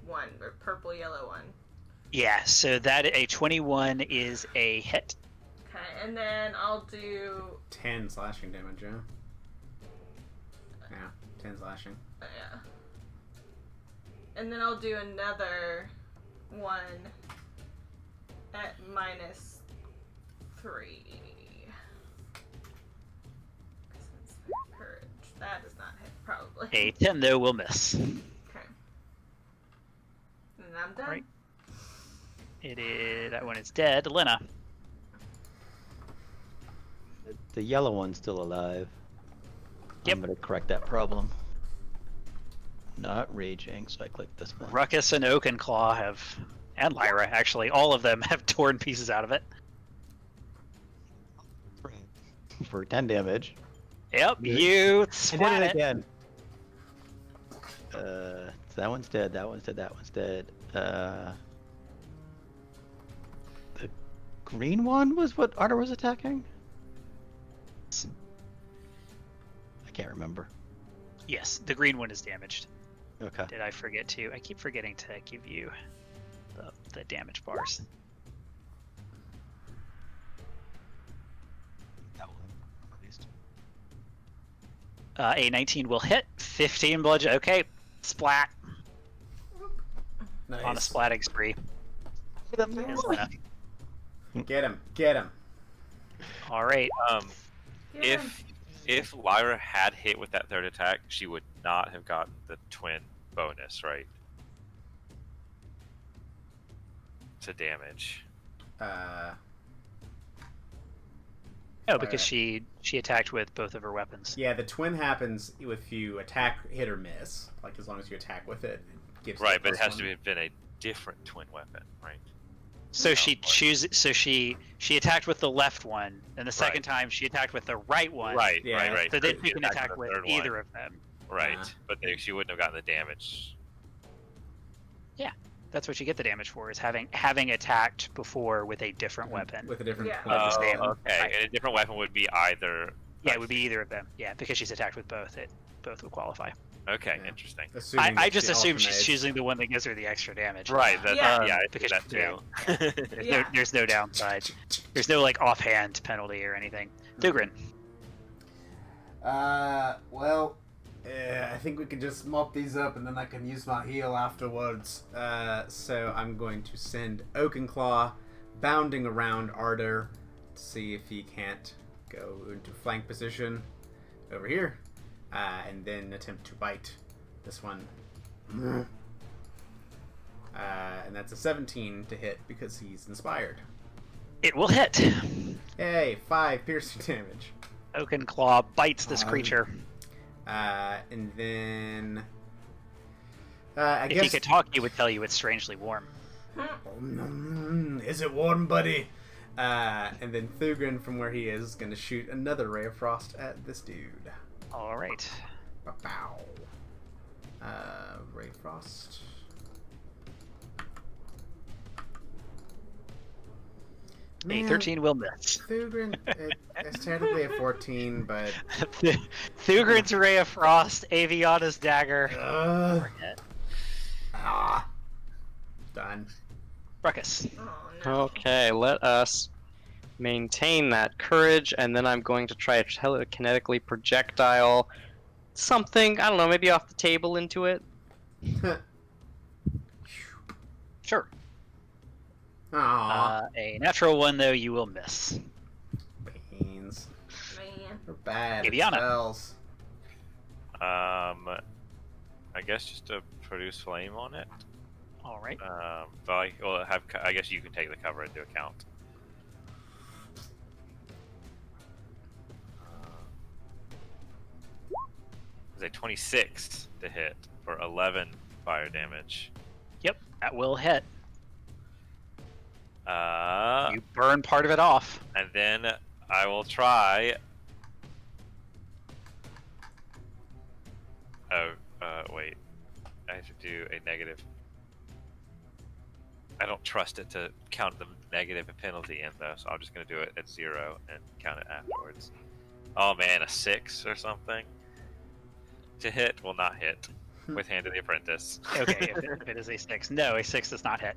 one or purple yellow one. Yeah, so that a 21 is a hit. Okay, and then I'll do 10 slashing damage, yeah. Yeah, 10 slashing. yeah. And then I'll do another one at -3. Courage. That does not hit, probably. A 10 though will miss. Okay. And I'm done. Right. It is that one is dead. Lena. The yellow one's still alive. Yep. I'm gonna correct that problem. Not raging, so I click this one. Ruckus and Oakenclaw have, and Lyra actually, all of them have torn pieces out of it. For 10 damage. Yep, you I did splat it it. again. So that one's dead, that one's dead, that one's dead. The green one was what Arter was attacking? I can't remember. Yes, the green one is damaged. Okay. Did I forget to? I keep forgetting to give you the damage bars. That one, at least. A 19 will hit. 15 bludgeon. Okay, splat Nice. on a splatting spree. Is Lena. Get him, get him. All right. Yeah. If Lyra had hit with that third attack, she would not have gotten the twin bonus, right? To damage. No, because she attacked with both of her weapons. Yeah, the twin happens if you attack, hit or miss. Like, as long as you attack with it, it gives you Right, a but it has +1. to have been a different twin weapon, right? So she chooses. So she attacked with the left one, and the second Right. time she attacked with the right one. Right, Yeah. right, right. So then But she she can attacked attack the with third either one. of them. Right, Uh-huh. but she wouldn't have gotten the damage. That's what you get the damage for, is having attacked before with a different weapon. With a different Yeah. twin. the same. Okay, Right. and a different weapon would be either. Yeah, it would be either of them. Yeah, because she's attacked with both, both would qualify. Okay, Yeah. interesting. Assuming I that just she assume she's alternates. choosing the one that gives her the extra damage. Right, that, Yeah. yeah, I because did that too. There's, Yeah. there's no downside. There's no like offhand penalty or anything. Thugrin. Well, I think we can just mop these up and then I can use my heal afterwards. So I'm going to send Oakenclaw bounding around Ardor to see if he can't go into flank position over here. And then attempt to bite this one. And that's a 17 to hit because he's inspired. It will hit. Yay, 5 piercing damage. Oakenclaw bites this creature. And then... I If guess... he could talk, he would tell you it's strangely warm. Is it warm, buddy? And then Thugrin, from where he is going to shoot another Ray of Frost at this dude. All right. Bow. Ray of Frost. A 13 will miss. Thugrin, it's technically a 14, but... Thugrin's Ray of Frost, Aviana's dagger. Done. Ruckus. Oh, no. Okay, let us maintain that courage, and then I'm going to try to telekinetically projectile something, I don't know, maybe off the table into it. Sure. Aww. A natural one, though, you will miss. Beans. Man. They're bad. Aviana. Spells. I guess just to produce flame on it. All right. But I guess you can take the cover into account. It's a 26 to hit for 11 fire damage. Yep, that will hit. Uh, You burn part of it off. and then I will try. Oh, wait. I have to do a negative. I don't trust it to count the negative penalty in though, so I'm just gonna do it at 0 and count it afterwards. Oh man, a 6 or something to hit will not hit with Hand of the Apprentice. Okay, if it is a 6. No, a 6 does not hit.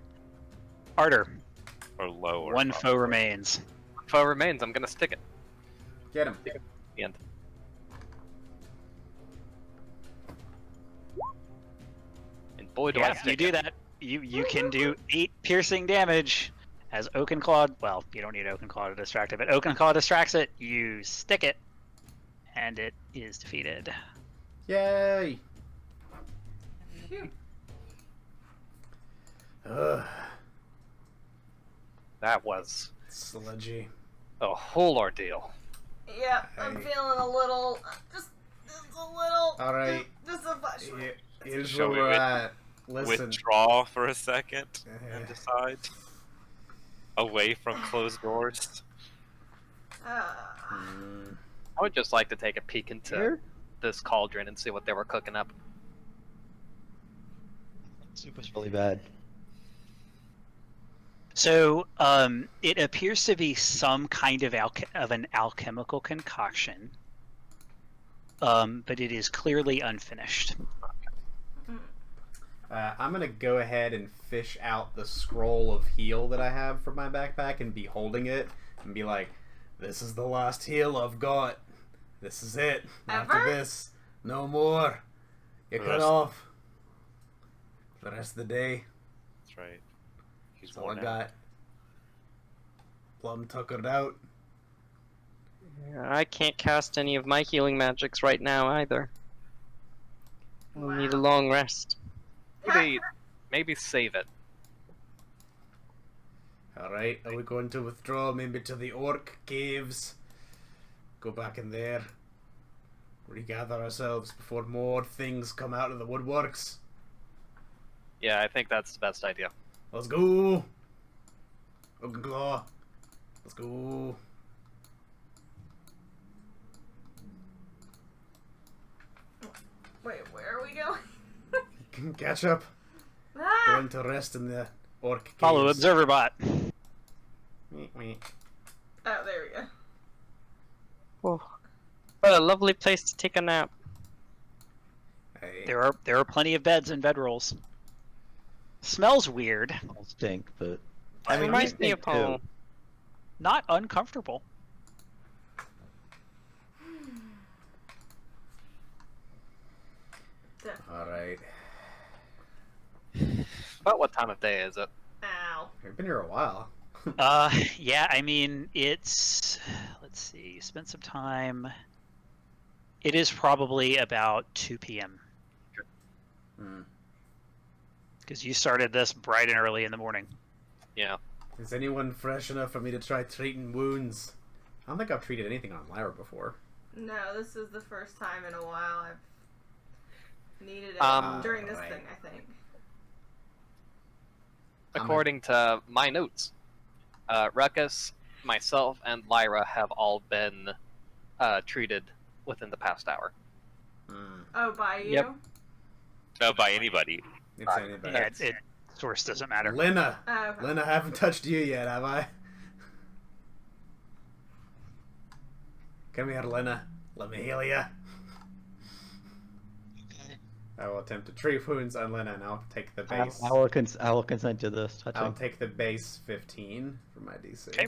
Ardor, Or lower. one probably. foe remains. Foe remains, I'm gonna stick it. Get him. The end. And boy, do I Yeah, stick you do it. that. You can do 8 piercing damage as Oakenclaw. Well, you don't need Oakenclaw to distract it, but Oakenclaw distracts it. You stick it, and it is defeated. Yay! Phew. Ugh. That was Sludgy. a whole ordeal. Yeah, I'm Hey. feeling a little, just a little. Alright. Just a touch. Here's Shall where we we're at. Listen. Withdraw for a second and Uh, decide. Away from closed doors. mm, I would just like to take a peek into this cauldron and see what they were cooking up. Soup was really bad. So, it appears to be some kind of an alchemical concoction, but it is clearly unfinished. I'm gonna go ahead and fish out the scroll of heal that I have from my backpack and be holding it and be like, "This is the last heal I've got. This is it. After Ever? this, no more. You're cut Rest- off for the rest of the day. That's right. He's That's all I worn out. got. Plum tuckered out. I can't cast any of my healing magics right now either. I'll need a long rest. Maybe save it. Alright, are we going to withdraw maybe to the orc caves? Go back in there. Regather ourselves before more things come out of the woodworks. Yeah, I think that's the best idea. Let's go! Oakenclaw. Let's go. Wait, where are we going? Catch up. Ah! Going to rest in the orc caves. Follow Observerbot. Meep, meep. Oh, there we go. Oh, what a lovely place to take a nap. Hey, There are plenty of beds and bedrolls. Smells weird. I'll stink, but I mean, Reminds we me stink of home. Not uncomfortable. All right. But what time of day is it? Ow. I've been here a while. Yeah, I mean, it's, let's see, spent some time. It is probably about 2 p.m. Hmm. because you started this bright and early in the morning. Yeah. Is anyone fresh enough for me to try treating wounds? I don't think I've treated anything on Lyra before. No, this is the first time in a while I've needed it during this Right. thing, I think. According to my notes, Ruckus, myself, and Lyra have all been treated within the past hour. Hmm. Oh, by you? Yep. No, by anybody. It's anybody. Yeah, source doesn't matter. Lena! Oh, okay. Lena, I haven't touched you yet, have I? Come here, Lena. Let me heal ya. I will attempt to treat wounds on Lena, and I'll take the base. I will consent to this touching. I'll take the base 15 for my DC. Okay.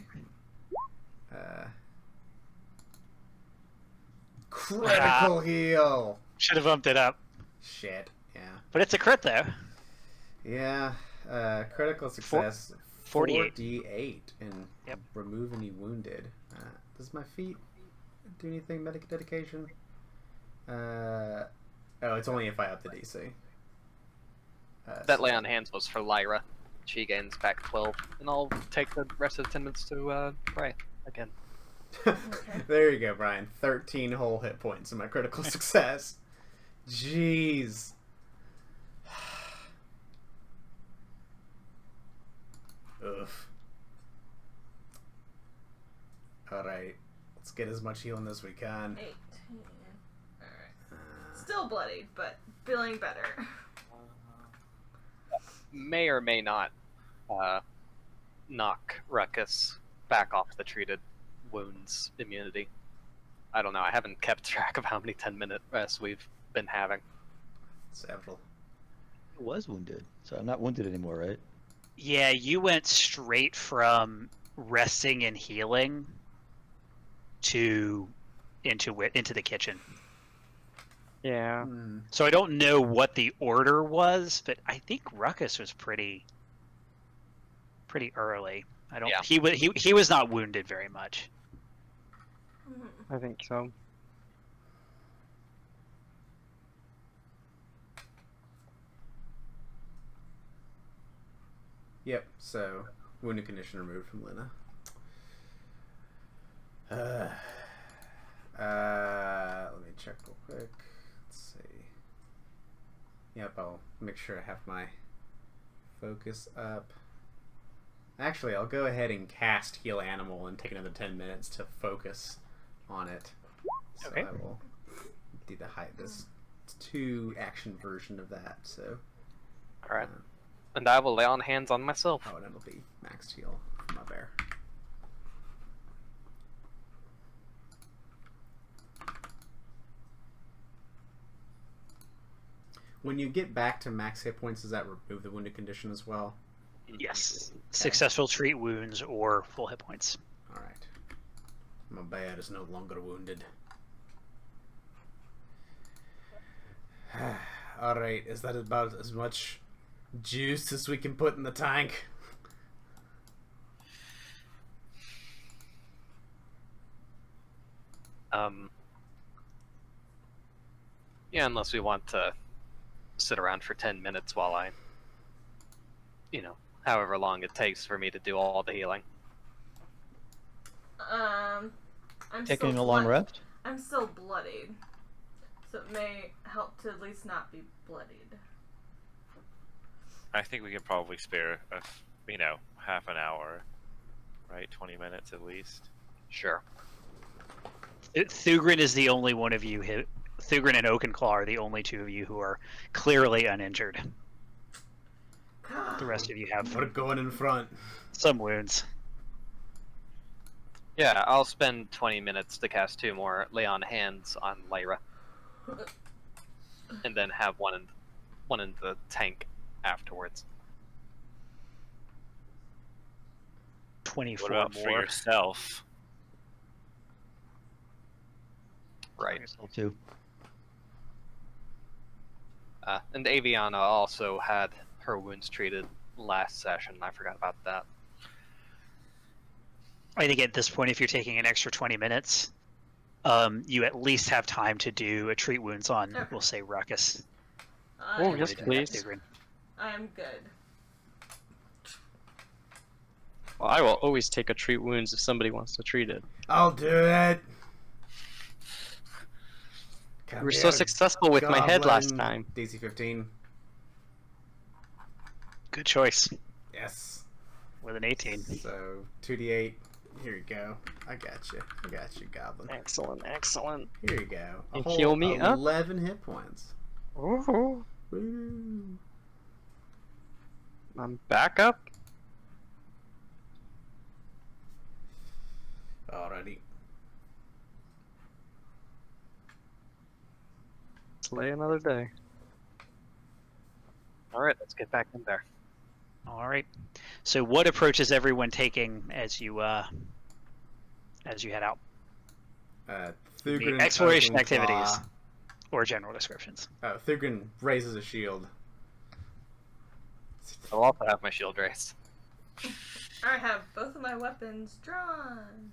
Critical heal. Should have bumped it up, Shit. Yeah. but it's a crit though. Yeah. Critical success. 48. 48 and Yep. remove any wounded. Does my feet do anything medic dedication? Oh, it's only if I up the DC. That lay on hands was for Lyra. She gains back 12, and I'll take the rest of the 10 minutes to pray again. There you go, Brian. 13 whole hit points in my critical success. Jeez. Oof. Alright. Let's get as much healing as we can. 18. Alright. Still bloodied, but feeling better. May or may not knock Ruckus back off the treated wounds immunity. I don't know. I haven't kept track of how many 10-minute rests we've been having. Several. I was wounded, so I'm not wounded anymore, right? Yeah, you went straight from resting and healing to into the kitchen. Yeah. Hmm. So I don't know what the order was, but I think Ruckus was pretty early. I don't. Yeah. He was not wounded very much. I think so. Yep, so wounded condition removed from Lena. Let me check real quick. Let's see. Yep, I'll make sure I have my focus up. Actually, I'll go ahead and cast Heal Animal and take another 10 minutes to focus on it. So Okay. I will do this 2-action version of that. So, Alright. And I will lay on hands on myself. oh, and it'll be maxed heal for my bear. When you get back to max hit points, does that remove the wounded condition as well? Yes. Successful treat wounds or full hit points. Alright. My bear is no longer wounded. Alright, is that about as much juice as we can put in the tank? Yeah, unless we want to sit around for 10 minutes while I, however long it takes for me to do all the healing. I'm Taking still a long blood- rest? I'm still bloodied, so it may help to at least not be bloodied. I think we can probably spare, half an hour, right? 20 minutes at least. Sure. Thugrin is the only one of you. Thugrin and Oakenclaw are the only two of you who are clearly uninjured. The rest of you have We're going in front. some wounds. Yeah, I'll spend 20 minutes to cast 2 more lay on hands on Lyra. and then have one in the tank afterwards. 24 What about more. for yourself? Right. Yourself too. And Aviana also had her wounds treated last session. I forgot about that. I think at this point, if you're taking an extra 20 minutes, you at least have time to do a treat wounds on, Okay. we'll say, Ruckus. Oh, I'm yes, good. please. Thugrin. I am good. Well, I will always take a treat wounds if somebody wants to treat it. I'll do it. We were so successful with my head last time. DC 15. Good choice Yes. with an 18. So 2d8. Here you go. I got you. I got you, Goblin. Excellent, excellent. Here you go. A And whole heal me up. 11 hit points. Ooh, Woo. I'm back up. Alrighty. Slay another day. All right, let's get back in there. All right. So, what approach is everyone taking as you head out? Thugrin Exploration Oaken activities. Claw. Or general descriptions? Thugrin raises a shield. I'll also have my shield raised. I have both of my weapons drawn.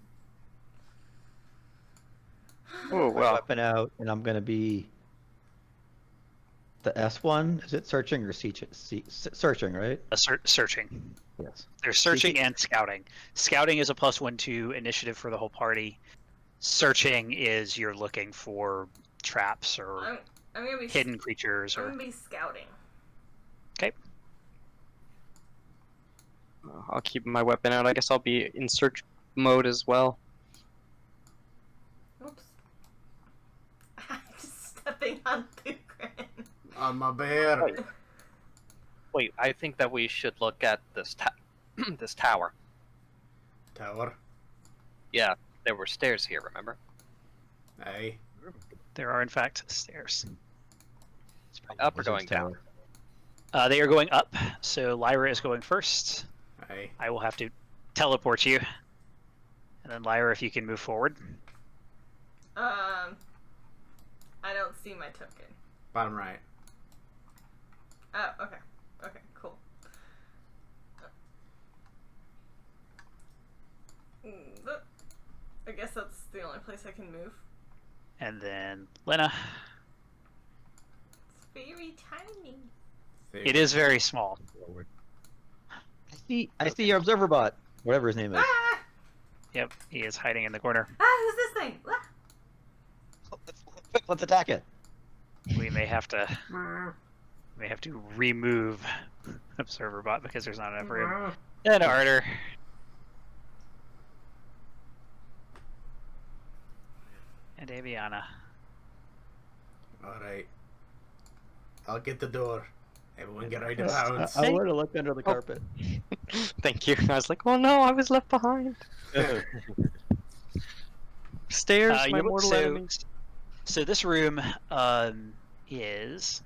Oh, My well. weapon out, and I'm gonna be the S1. Is it searching or searching? Right. Searching. Yes. There's searching and scouting. Scouting is a +1/2 initiative for the whole party. Searching is you're looking for traps or I'm gonna be hidden creatures I'm or. gonna be scouting. I'll keep my weapon out. I guess I'll be in search mode as well. Oops. I'm just stepping on Thugrin. On my bear. Wait, I think that we should look at this this tower. Tower. Yeah, there were stairs here, remember? Hey. There are, in fact, stairs. Up or going down? They are going up, so Lyra is going first. Hey. I will have to teleport you. And then Lyra, if you can move forward. I don't see my token. Bottom right. Oh, okay. Okay, cool. I guess that's the only place I can move. And then Lena. It's very tiny. It is very small. I see your observer bot, whatever his name is. Ah! Yep, he is hiding in the corner. Ah, who's this thing? Ah! Quick, let's attack it. We may have to remove observer bot because there's not enough room. And Arter. And Aviana. Alright. I'll get the door. Everyone get ready to pounce. I want to look under the carpet. Thank you. I was like, oh no, I was left behind. Stairs, my mortal enemies. So this room is.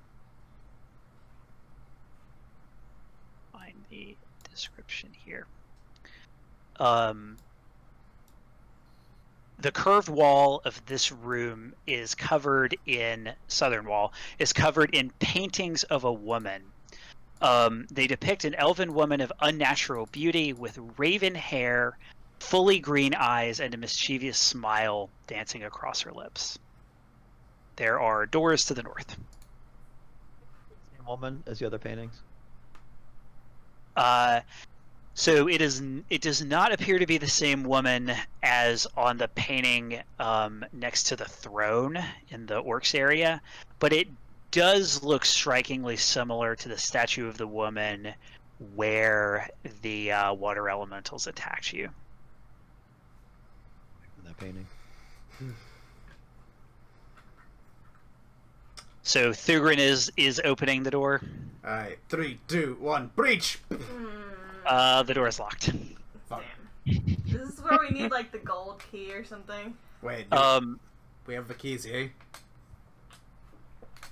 Find the description here. The curved wall of this room is covered in southern wall is covered in paintings of a woman. They depict an elven woman of unnatural beauty with raven hair, fully green eyes, and a mischievous smile dancing across her lips. There are doors to the north. Same woman as the other paintings. So it does not appear to be the same woman as on the painting next to the throne in the orcs area, but it does look strikingly similar to the statue of the woman where the water elementals attacked you. That painting. So Thugrin is opening the door. Alright, 3, 2, 1, breach! The door is locked. Fuck. Damn. This is where we need like the gold key or something. Wait, we have the keys here.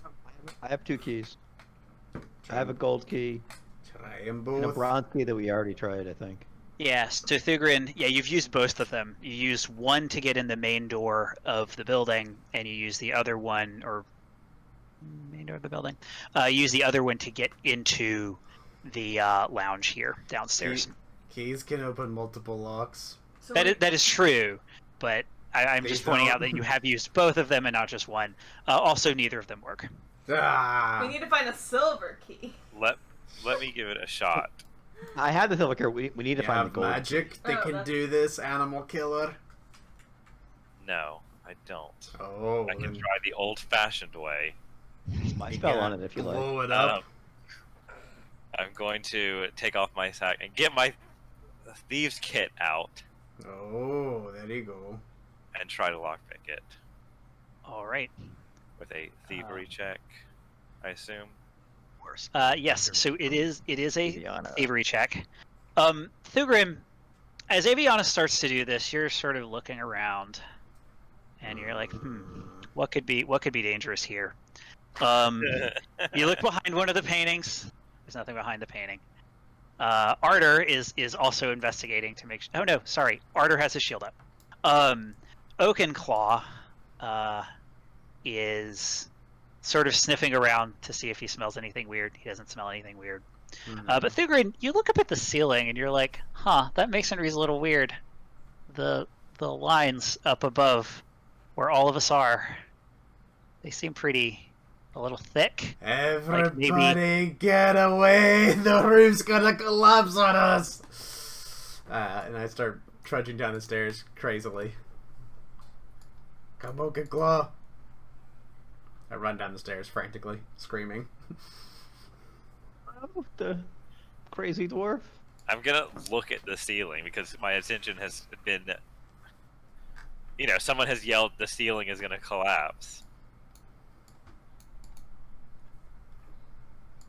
I have I have 2 keys. I have a gold key Try them and a both. bronze key that we already tried, I think. Yeah, so Thugrin, yeah, you've used both of them. You use one to get in the main door of the building, and you use the other one, or main door of the building. Use the other one to get into the lounge here downstairs. Keys can open multiple locks. So That is true, but I'm They just pointing out don't. that you have used both of them and not just one. Also, neither of them work. Ah. we need to find a silver key. Let me give it a shot. I have the silver key. We need to You find the have gold. magic that Oh, can that's- do this, animal killer. No, I don't. Oh, I can then try the old-fashioned way. My you spell on gotta it if you like. blow it up. I'm going to take off my sack and get my thieves' kit out Oh, there you go. and try to lockpick it All right. with a thievery check, I assume. Yes. So it is a Aviana. thievery check. Thugrim, as Aviana starts to do this, you're sort of looking around, and you're like, what could be dangerous here? You look behind one of the paintings. There's nothing behind the painting. Ardor is also investigating to make. Oh no, sorry. Ardor has his shield up. Oakenclaw is sort of sniffing around to see if he smells anything weird. He doesn't smell anything weird. But Thugrin, you look up at the ceiling and you're like, that masonry's a little weird. The lines up above where all of us are, they seem a little thick. Everybody maybe- get away! The roof's gonna collapse on us! And I start trudging down the stairs crazily. Come on, get claw! I run down the stairs frantically, screaming. Oh, the crazy dwarf. I'm gonna look at the ceiling because my attention has been. Someone has yelled the ceiling is gonna collapse.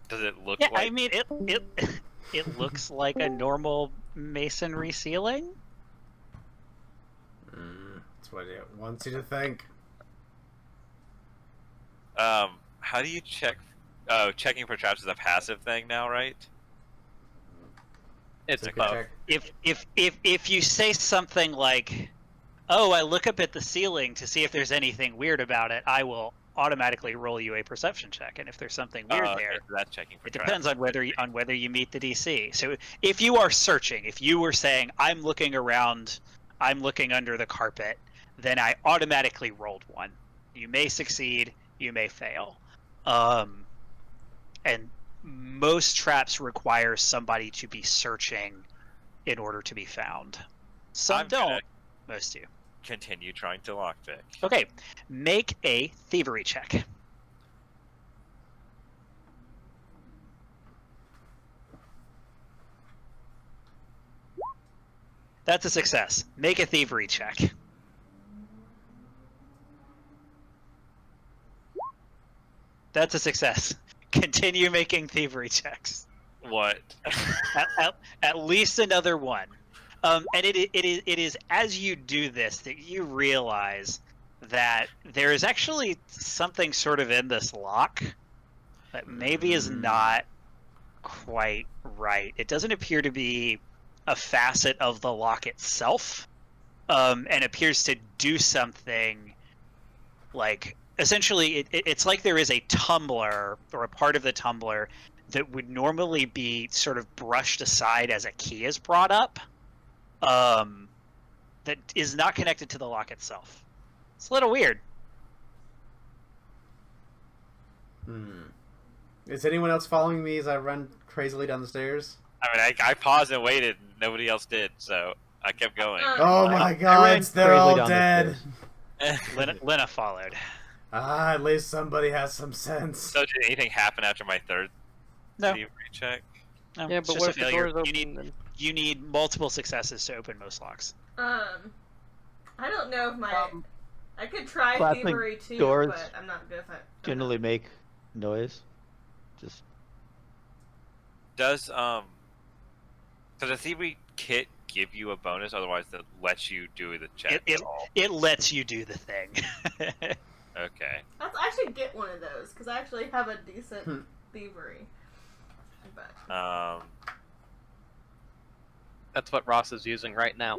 Does it look Yeah, like? I mean it looks like a normal masonry ceiling. That's what it wants you to think. How do you check? Oh, checking for traps is a passive thing now, right? It's Take a both. check. If you say something like, "Oh, I look up at the ceiling to see if there's anything weird about it," I will automatically roll you a perception check, and if there's something weird Okay, there, so that's checking for it traps. depends on whether you meet the DC. So if you are searching, if you were saying, "I'm looking around, I'm looking under the carpet," then I automatically rolled one. You may succeed, you may fail. And most traps require somebody to be searching in order to be found. Some I'm gonna don't, most do. Continue trying to lockpick. Okay, make a thievery check. That's a success. Make a thievery check. That's a success. Continue making thievery checks. What? At least another one. And it is as you do this that you realize that there is actually something sort of in this lock that maybe is not quite right. It doesn't appear to be a facet of the lock itself, and appears to do something like essentially it's like there is a tumbler or a part of the tumbler that would normally be sort of brushed aside as a key is brought up, that is not connected to the lock itself. It's a little weird. Is anyone else following me as I run crazily down the stairs? I mean, I paused and waited, and nobody else did, so I kept going. Oh my god, they're crazily all down the dead! stairs. Lena followed. At least somebody has some sense. So did anything happen after my third No. thievery check? No, Yeah, it's but just what a if the failure. door's open? You need Then? You need multiple successes to open most locks. I don't know if my I could try Clapping thievery too, doors but I'm not good at it. Generally make noise. Just Does the thievery kit give you a bonus? Otherwise, that lets you do the check It at all. it lets you do the thing. Okay. I should get one of those because I actually have a decent thievery. But That's what Ross is using right now.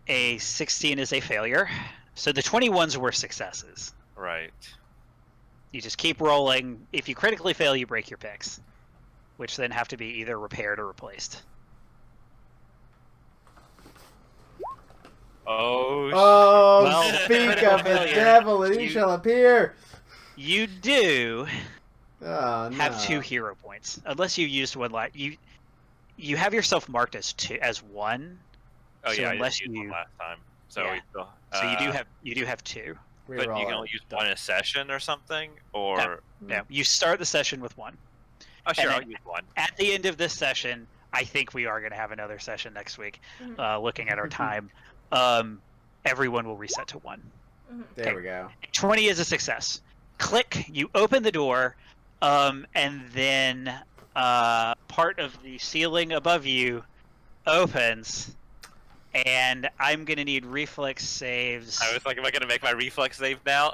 A 16 is a failure. So the 21s were successes. Right. You just keep rolling. If you critically fail, you break your picks, which then have to be either repaired or replaced. Oh, Oh, Well, speak critical of the failure. devil, and he You- shall appear. You do Oh, no. have 2 hero points, unless you used one. You have yourself marked as 1. Oh So yeah, I unless didn't use one you- last time. So Yeah. we still, So you do have 2. But you Reroll can it. only use one in a session or something, or No, you start the session with 1. oh sure, and I'll then- use one. At the end of this session, I think we are going to have another session next week. Looking at our time, everyone will reset to 1. There we go. 20 is a success. Click. You open the door, and then part of the ceiling above you opens, and I'm going to need reflex saves I was like, am I gonna make my reflex save now?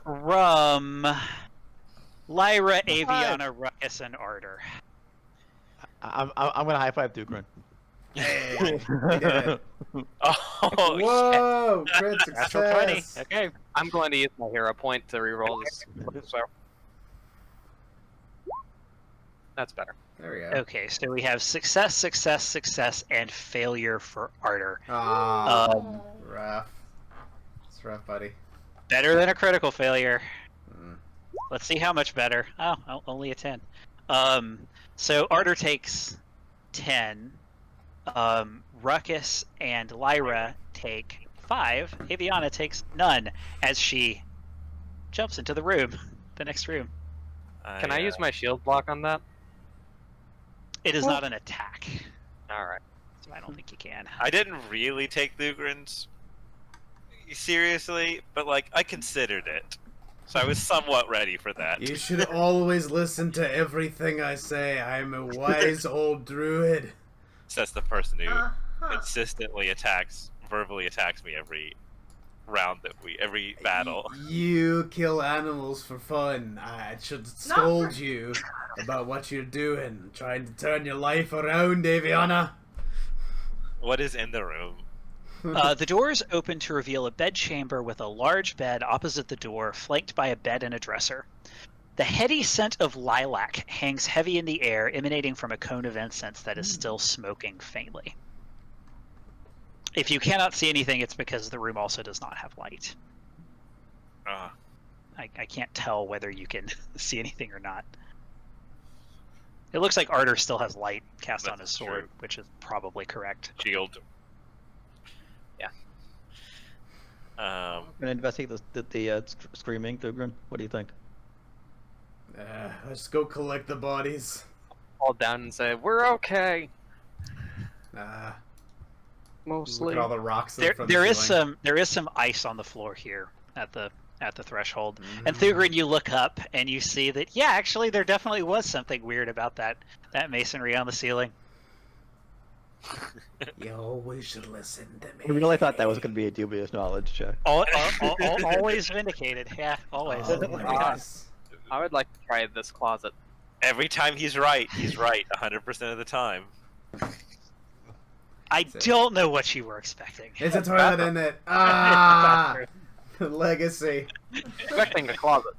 from Lyra, Aviana, Ruckus, and Ardor. I'm gonna high five Dugrin. Hey, we did it. Oh, Whoa, crit Natural 20. success. Okay. I'm going to use my hero point to reroll this. So that's better. There we go. Okay, so we have success, success, success, and failure for Ardor. Ah, rough. It's rough, buddy. Better than a critical failure. Mm. Let's see how much better. Oh, only a 10. So Ardor takes 10. Ruckus and Lyra take 5. Aviana takes none as she jumps into the room, the next room. Can I use my shield block on that? It is not an attack, All right. so I don't think you can. I didn't really take Lugrin's seriously, but like I considered it, so I was somewhat ready for that. You should always listen to everything I say. I am a wise old druid. Says the person who Uh-huh. consistently verbally attacks me every round every battle. You kill animals for fun. I should scold you about what you're doing. Trying to turn your life around, Aviana. What is in the room? The doors open to reveal a bedchamber with a large bed opposite the door, flanked by a bed and a dresser. The heady scent of lilac hangs heavy in the air, emanating from a cone of incense that is still smoking faintly. If you cannot see anything, it's because the room also does not have light. I can't tell whether you can see anything or not. It looks like Ardor still has light cast on his That's sword, true. which is probably correct. Shield. Yeah. Gonna investigate the screaming, Dugrin. What do you think? Let's go collect the bodies. Fall down and say, "We're okay." Look Mostly. at all the rocks There from the ceiling. is some ice on the floor here at the threshold. And Thugrin, you look up and you see that actually there definitely was something weird about that masonry on the ceiling. You always should listen to me. I really thought that was gonna be a dubious knowledge check. Always vindicated. Yeah, always. Yes. I would like to try this closet. Every time he's right 100% of the time. I don't know what you were expecting. It's a toilet in it. Ah! Legacy. Expecting a closet.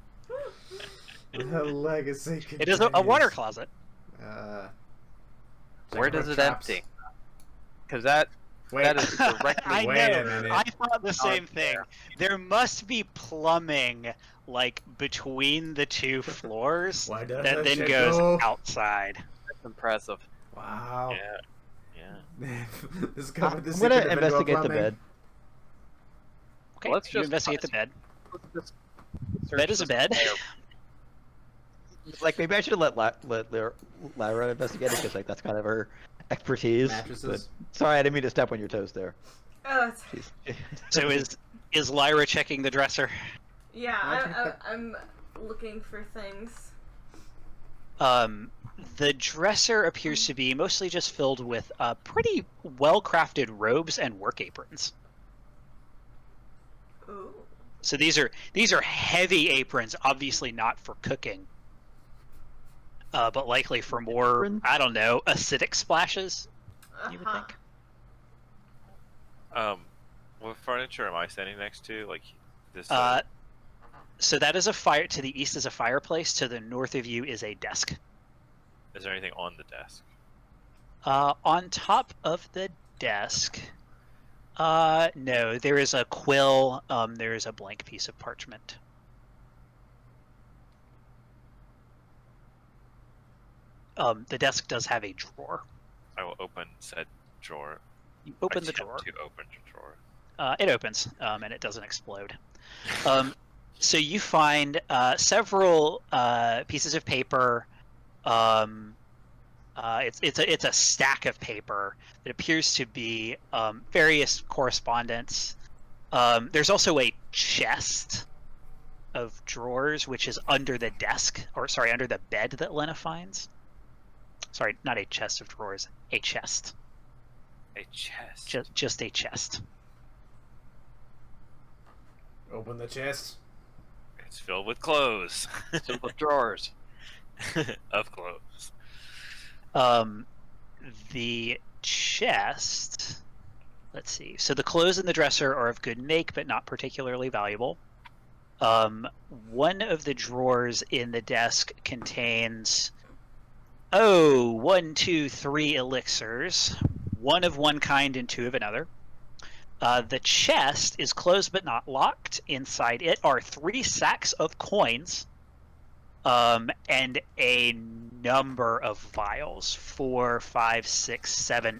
The legacy. It is a water closet. Where does it traps. empty? Because that Wait. that is directly. I Wait a know. minute. I thought the same thing. There must be plumbing like between the 2 floors Why does that that then shit goes go? outside. That's impressive. Wow. Yeah. This I'm covered the gonna secret of investigate the plumbing. bed. Okay, Let's you just investigate the bed. Let's just Bed is a bed. Like maybe I should let Lyra investigate it because like that's kind of her expertise. Mattresses. But, sorry, I didn't mean to step on your toes there. Oh, it's, Jeez. So is Lyra checking the dresser? yeah, I'm looking for things. The dresser appears to be mostly just filled with pretty well-crafted robes and work aprons. Ooh. So these are heavy aprons, obviously not for cooking, but likely for more, Apron? I don't know, acidic splashes. You would Uh-huh. think. What furniture am I standing next to? Like this. So that is a fire. To the east is a fireplace. To the north of you is a desk. Is there anything on the desk? On top of the desk, no, there is a quill. There is a blank piece of parchment. The desk does have a drawer. I will open said drawer. You open the Attempt drawer. to open the drawer. It opens, and it doesn't explode. So you find several pieces of paper. It's a stack of paper that appears to be various correspondence. There's also a chest of drawers, which is under the desk, or sorry, under the bed that Lena finds. Sorry, not a chest of drawers, a chest. A chest. Just a chest. Open the chest. It's filled with clothes. Filled with drawers. Of clothes. The chest. Let's see. So the clothes in the dresser are of good make, but not particularly valuable. One of the drawers in the desk contains, 1, 2, 3 elixirs, one of one kind and 2 of another. The chest is closed but not locked. Inside it are 3 sacks of coins, and a number of vials, 4, 5, 6,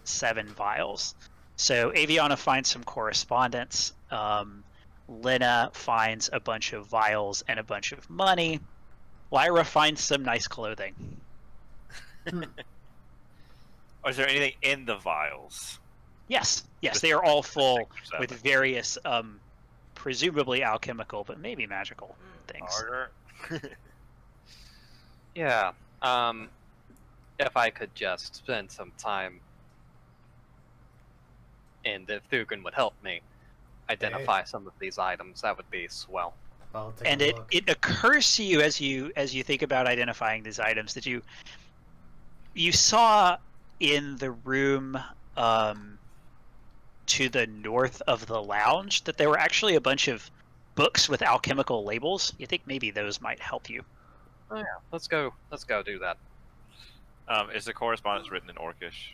7 vials. So Aviana finds some correspondence. Lena finds a bunch of vials and a bunch of money. Lyra finds some nice clothing. Or is there anything in the vials? Yes, they are all full Seven. with various, presumably alchemical, but maybe magical things. Harder. Yeah. If I could just spend some time, and if Thugan would help me identify some of these items, that would be swell. I'll take And a it look. occurs to you as you think about identifying these items that you saw in the room to the north of the lounge that there were actually a bunch of books with alchemical labels. You think maybe those might help you. Oh yeah, let's go do that. Is the correspondence written in Orcish?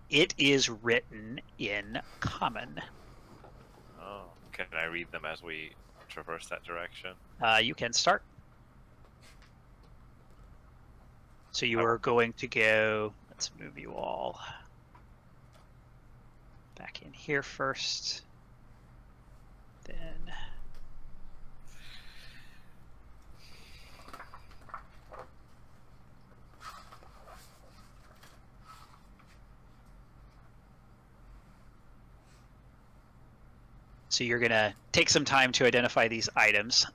It is written in Common. Oh, can I read them as we traverse that direction? You can start. So you are going to go. Let's move you all back in here first. Then. So you're gonna take some time to identify these items.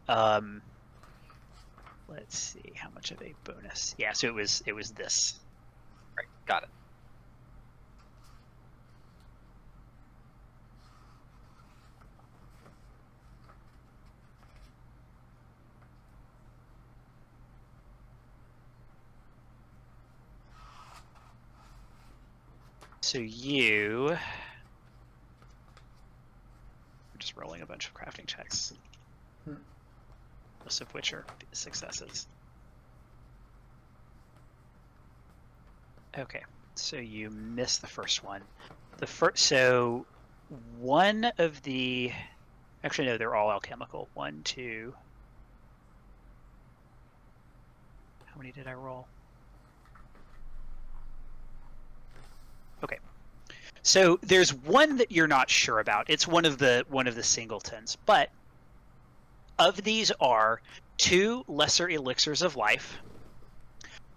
Let's see how much of a bonus. Yeah, so it was this. Right, got it. So you. We're just rolling a bunch of crafting checks. Most of which are successes. Okay, so you missed the first one. So one of the, actually no, they're all alchemical. 1, 2. How many did I roll? Okay. So there's one that you're not sure about. It's one of the singletons, but of these are 2 lesser elixirs of life,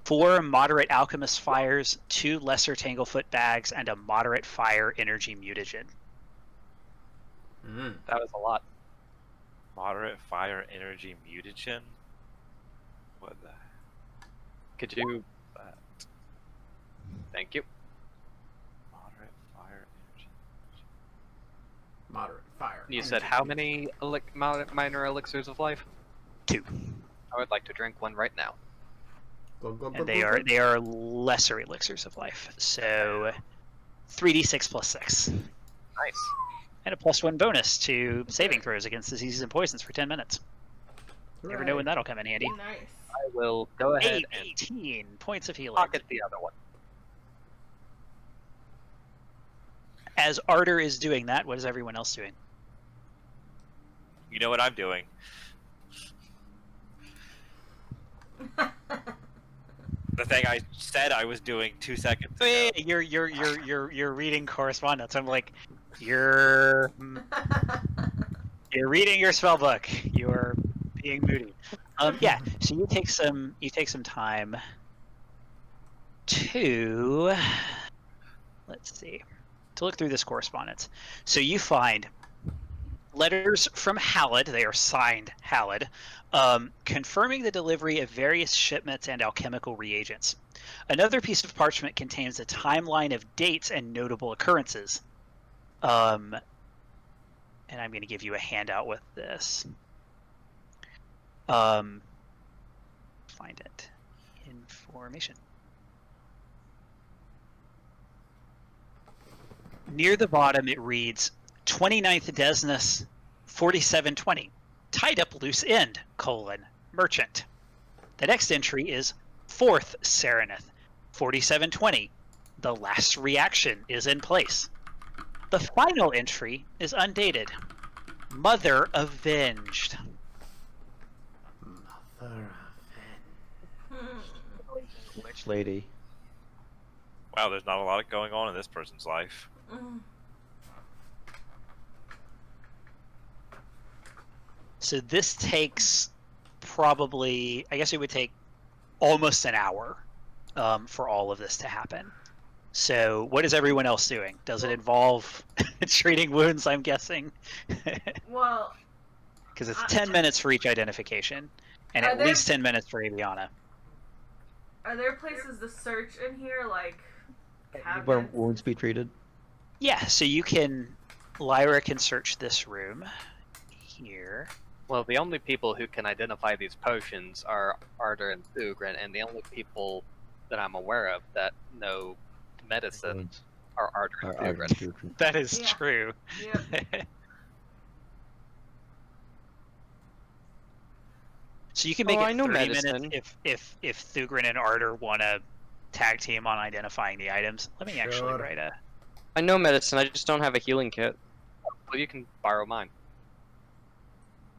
4 moderate alchemist fires, 2 lesser tanglefoot bags, and a moderate fire energy mutagen. That was a lot. Moderate fire energy mutagen? What the? Could you? Thank you. Moderate fire energy. Moderate fire You said how many minor elixirs of life? 2. I would like to drink one right now. And they are lesser elixirs of life. So 3d6 plus 6. Nice. And a +1 bonus to saving throws against diseases and poisons for 10 minutes. Never know when that'll come in handy. Nice. I will go ahead and 18 points of healing. pocket the other one. As Arter is doing that, what is everyone else doing? You know what I'm doing. The thing I said I was doing 2 seconds ago. Wait, you're reading correspondence. I'm like, you're reading your spell book. You're being moody. Yeah. So you take some time to look through this correspondence. So you find letters from Halid. They are signed Halid, confirming the delivery of various shipments and alchemical reagents. Another piece of parchment contains a timeline of dates and notable occurrences. And I'm going to give you a handout with this. Find it. Information. Near the bottom, it reads 29th Desnus 4720. Tied up loose end, merchant. The next entry is 4th Serenith 4720. The last reaction is in place. The final entry is undated. Mother Avenged. Witch lady. Wow, there's not a lot going on in this person's life. So this takes probably, I guess it would take almost an hour for all of this to happen. So what is everyone else doing? Does it involve treating wounds, I'm guessing? Well, Because it's 10 minutes for each identification, and Are at there- least 10 minutes for Aviana. are there places to search in here, like Where cabinets? wounds be treated? Yeah, so Lyra can search this room here. Well, the only people who can identify these potions are Arter and Thugrin, and the only people that I'm aware of that know medicine Wounds. are Arter and Thugrin. That is Yeah. true. Yep. So you can make I it know 30 medicine. minutes if Thugrin and Arter want to tag team on identifying the items. Let me actually Sure. write a... I know medicine, I just don't have a healing kit. Well, you can borrow mine.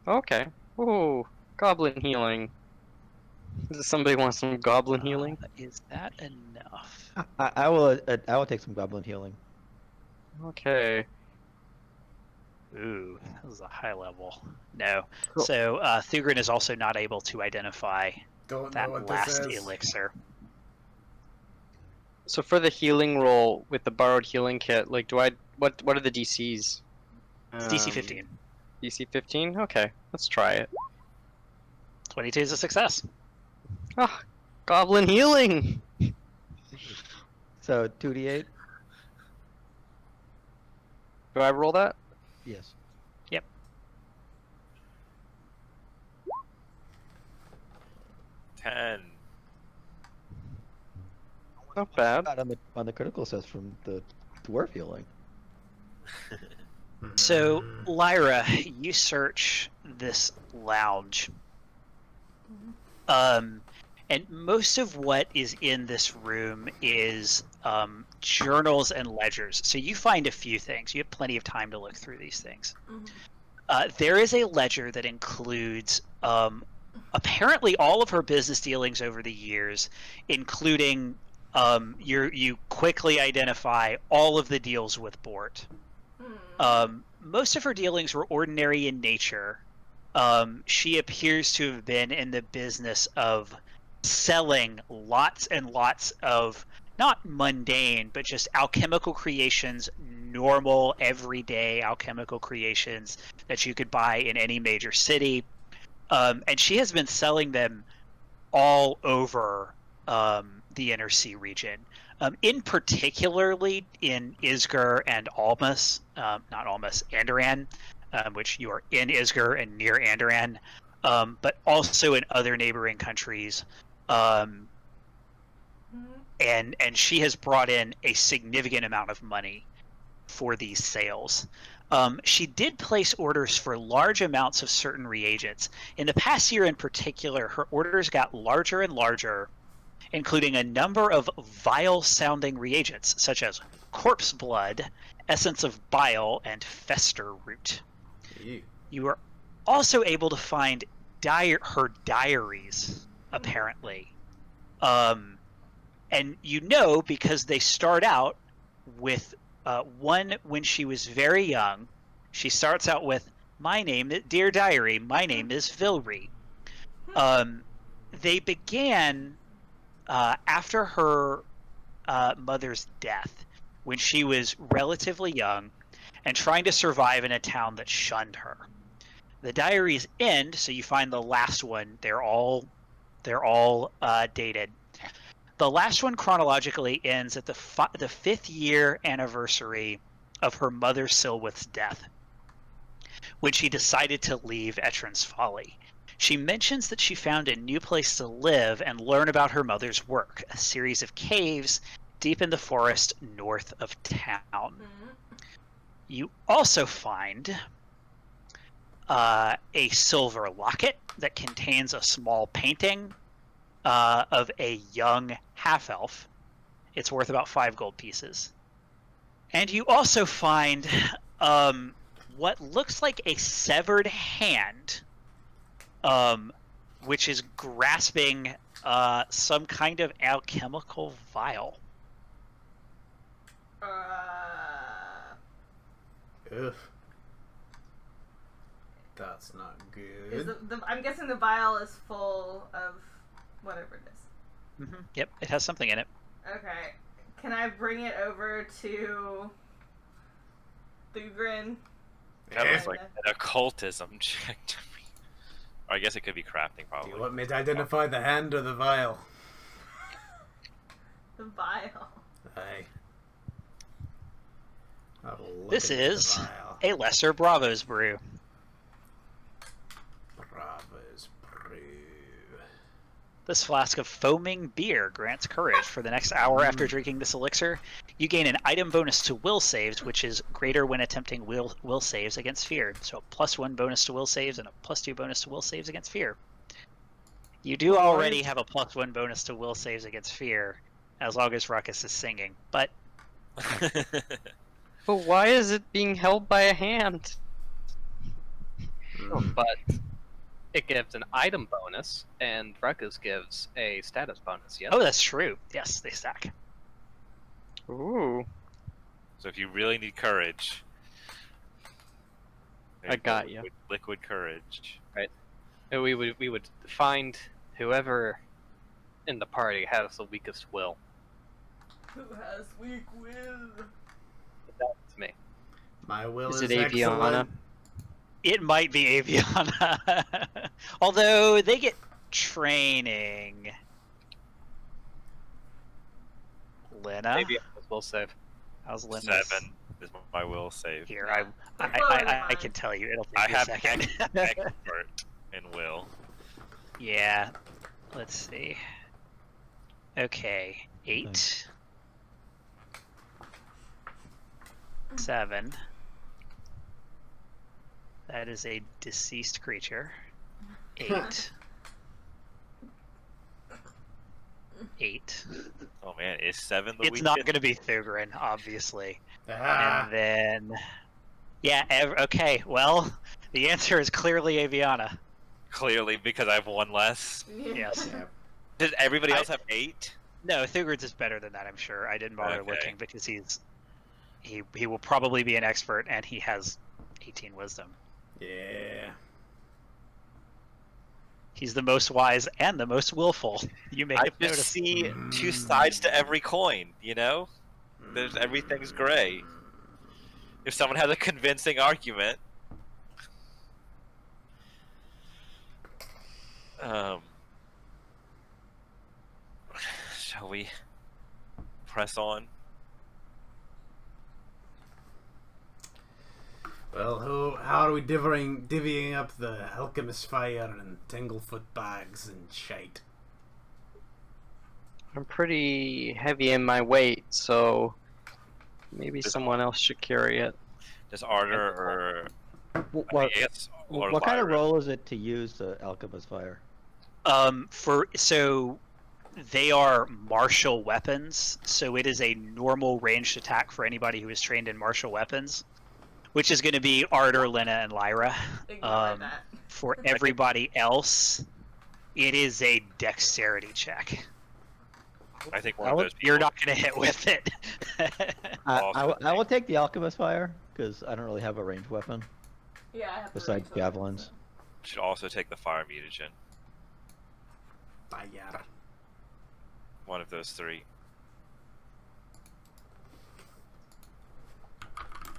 Okay. Ooh, goblin healing. Does somebody want some goblin healing? Is that enough? I will take some goblin healing. Okay. Ooh, that was a high level. No. Cool. So Thugrin is also not able to identify Don't know that what last this is. elixir. So for the healing roll with the borrowed healing kit, like, what are the DCs? It's DC 15. DC 15? Okay, let's try it. 22 is a success. Ah, goblin healing! So 2d8. Do I roll that? Yes. 10. Not bad. Not on the critical says from the dwarf healing. So, Lyra, you search this lounge. And most of what is in this room is journals and ledgers. So you find a few things. You have plenty of time to look through these things. There is a ledger that includes apparently all of her business dealings over the years, including you quickly identify all of the deals with Bort. Most of her dealings were ordinary in nature. She appears to have been in the business of selling lots and lots of not mundane, but just alchemical creations, normal, everyday alchemical creations that you could buy in any major city. And she has been selling them all over the Inner Sea region. In particularly in Isger and Almas, not Almas, Andoran. which you are in Isger and near Andoran, but also in other neighboring countries. And she has brought in a significant amount of money for these sales. She did place orders for large amounts of certain reagents. In the past year in particular, her orders got larger and larger, including a number of vile-sounding reagents, such as corpse blood, essence of bile, and fester root. Ew. You were also able to find her diaries, apparently. And you know because they start out with one when she was very young. She starts out with, "Dear Diary, my name is Vilry." They began after her mother's death, when she was relatively young and trying to survive in a town that shunned her. The diaries end, so you find the last one. They're all dated. The last one chronologically ends at the 5th year anniversary of her mother Silwith's death, when she decided to leave Etrin's Folly. She mentions that she found a new place to live and learn about her mother's work, a series of caves deep in the forest north of town. You also find a silver locket that contains a small painting of a young half-elf. It's worth about 5 gold pieces. And you also find what looks like a severed hand, which is grasping some kind of alchemical vial. Ugh. That's not good. Is I'm guessing the vial is full of whatever it is. Yep, it has something in it. Okay. Can I bring it over to Thugrin? That was like an occultism check to me. Or I guess it could be crafting, Do probably. you want me to identify the hand or the vial? The vial. Aye. I'll look This at the is vial. a lesser Bravo's brew. Bravo's brew. This flask of foaming beer grants courage for the next hour after drinking this elixir. You gain an item bonus to will saves, which is greater when attempting will saves against fear. So a +1 bonus to will saves and a +2 bonus to will saves against fear. You do already have a +1 bonus to will saves against fear, as long as Ruckus is singing. But But why is it being held by a hand? But it gives an item bonus, and Ruckus gives a status bonus, yes? oh, that's true. Yes, they stack. Ooh. So if you really need courage, I got you. Liquid courage. And we would find whoever in the party has the weakest will. Who has weak will? That's me. My will Is is it Aviana? excellent. It might be Aviana. Although they get training. Lena? Maybe I will save. How's Lena's? 7 is my will save. Here, Yeah. I can tell you. It'll I take you a have second. expert in will. Yeah. Let's see. Okay. 8. 7. That is a deceased creature. 8. 8. Oh man, is 7 the It's weakest? not going to be Thugrin, obviously. Ah, And then, yeah, okay. Well, the answer is clearly Aviana. Clearly, because I have 1 less. Yes. yeah. Did everybody else have 8? No, Thugrin's is better than that, I'm sure. I didn't bother Okay. looking because he will probably be an expert, and he has 18 wisdom. Yeah. He's the most wise and the most willful. You may I have just noticed. see 2 sides to every coin, you know? There's everything's gray. If someone has a convincing argument, shall we press on? Well, how are we divvying up the alchemist fire and tanglefoot bags and shite? I'm pretty heavy in my weight, so maybe someone else should carry it. Does Arter or What, yes, or what kind of Lyra? role is it to use the alchemist fire? So they are martial weapons, so it is a normal ranged attack for anybody who is trained in martial weapons, which is going to be Arter, Lena, and Lyra. Ignore that. For everybody else, it is a dexterity check. I think one of those. You're people- not going to hit with it. I will take the alchemist fire because I don't really have a ranged weapon Yeah, I have to besides reach javelins. Should also take the fire mutagen. Fire. One of those three.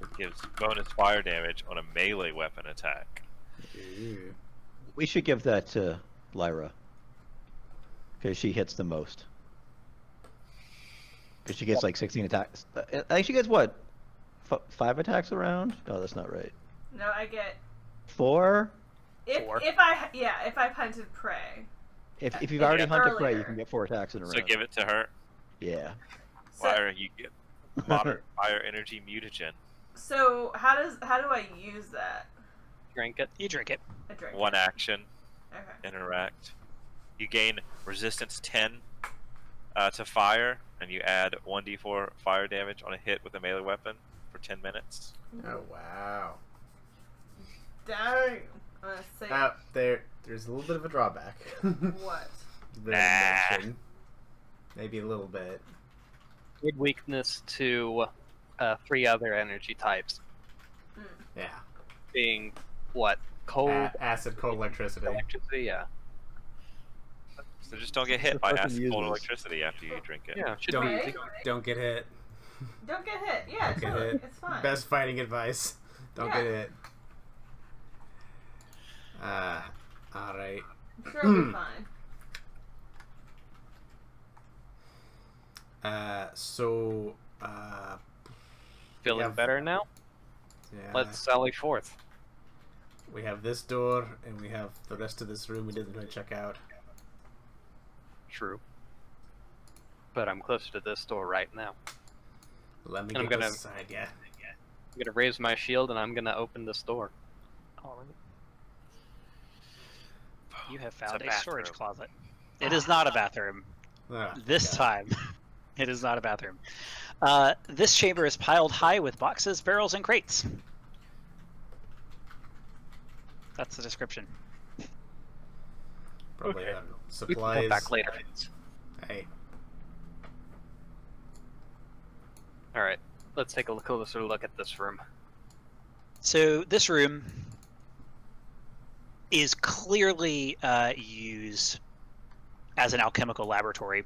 It gives bonus fire damage on a melee weapon attack. Ooh. We should give that to Lyra because she hits the most. Because she gets like 16 attacks. I think she gets what? 5 attacks around? No, that's not right. No, I get 4? Four. if I hunted prey. If you've already hunted prey, you Earlier. can get 4 attacks in a round. So give it to her. Yeah. So, Lyra, you get moderate fire energy mutagen. so how do I use that? Drink it. You drink it. I drink. One action, Okay. interact. You gain resistance 10 to fire, and you add 1d4 fire damage on a hit with a melee weapon for 10 minutes. Oh wow. Dang. I'm gonna say Now there's a little bit of a drawback. what? Bit of a mention. Maybe a little bit. Good weakness to 3 other energy types, Yeah. being what? Cold, Acid, cold, electricity. electricity. Yeah. So just don't get hit The by person acid uses. cold electricity after you drink it. Yeah. Should Don't be. Right? don't get hit. Don't get hit. Yeah, Don't get totally. hit. It's fine. Best fighting advice. Don't Yeah. get hit. Alright. I'm sure it'll be fine. So Feeling Yeah. better now? yeah, Let's sally forth. we have this door and we have the rest of this room we didn't really check out. True. But I'm closer to this door right now. Let me I'm get gonna- this aside, yeah. I'm gonna raise my shield and I'm gonna open this door. You have It's found a a storage bathroom. closet. It is not a bathroom. This yeah. time, it is not a bathroom. This chamber is piled high with boxes, barrels, and crates. That's the description. Probably Okay. have We can supplies. come back later. Hey. Alright, let's take a closer look at this room. So this room is clearly used as an alchemical laboratory.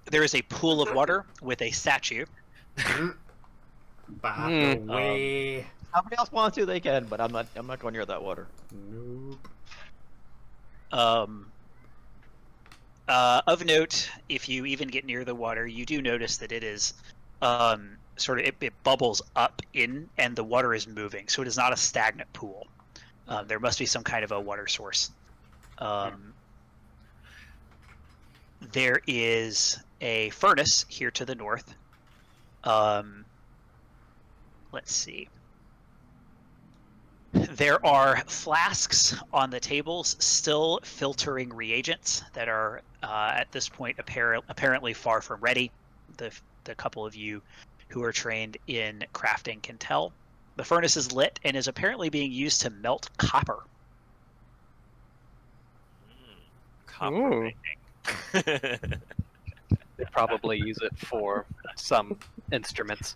There is a pool of water with a statue. Back Hmm. away. Somebody else wants to, they can, but I'm not going near that water. Nope. Of note, if you even get near the water, you do notice that it is it bubbles up in, and the water is moving, so it is not a stagnant pool. There must be some kind of a water source. There is a furnace here to the north. Let's see. There are flasks on the tables still filtering reagents that are at this point apparently far from ready. The couple of you who are trained in crafting can tell. The furnace is lit and is apparently being used to melt copper. Copper Ooh. making. They probably use it for some instruments.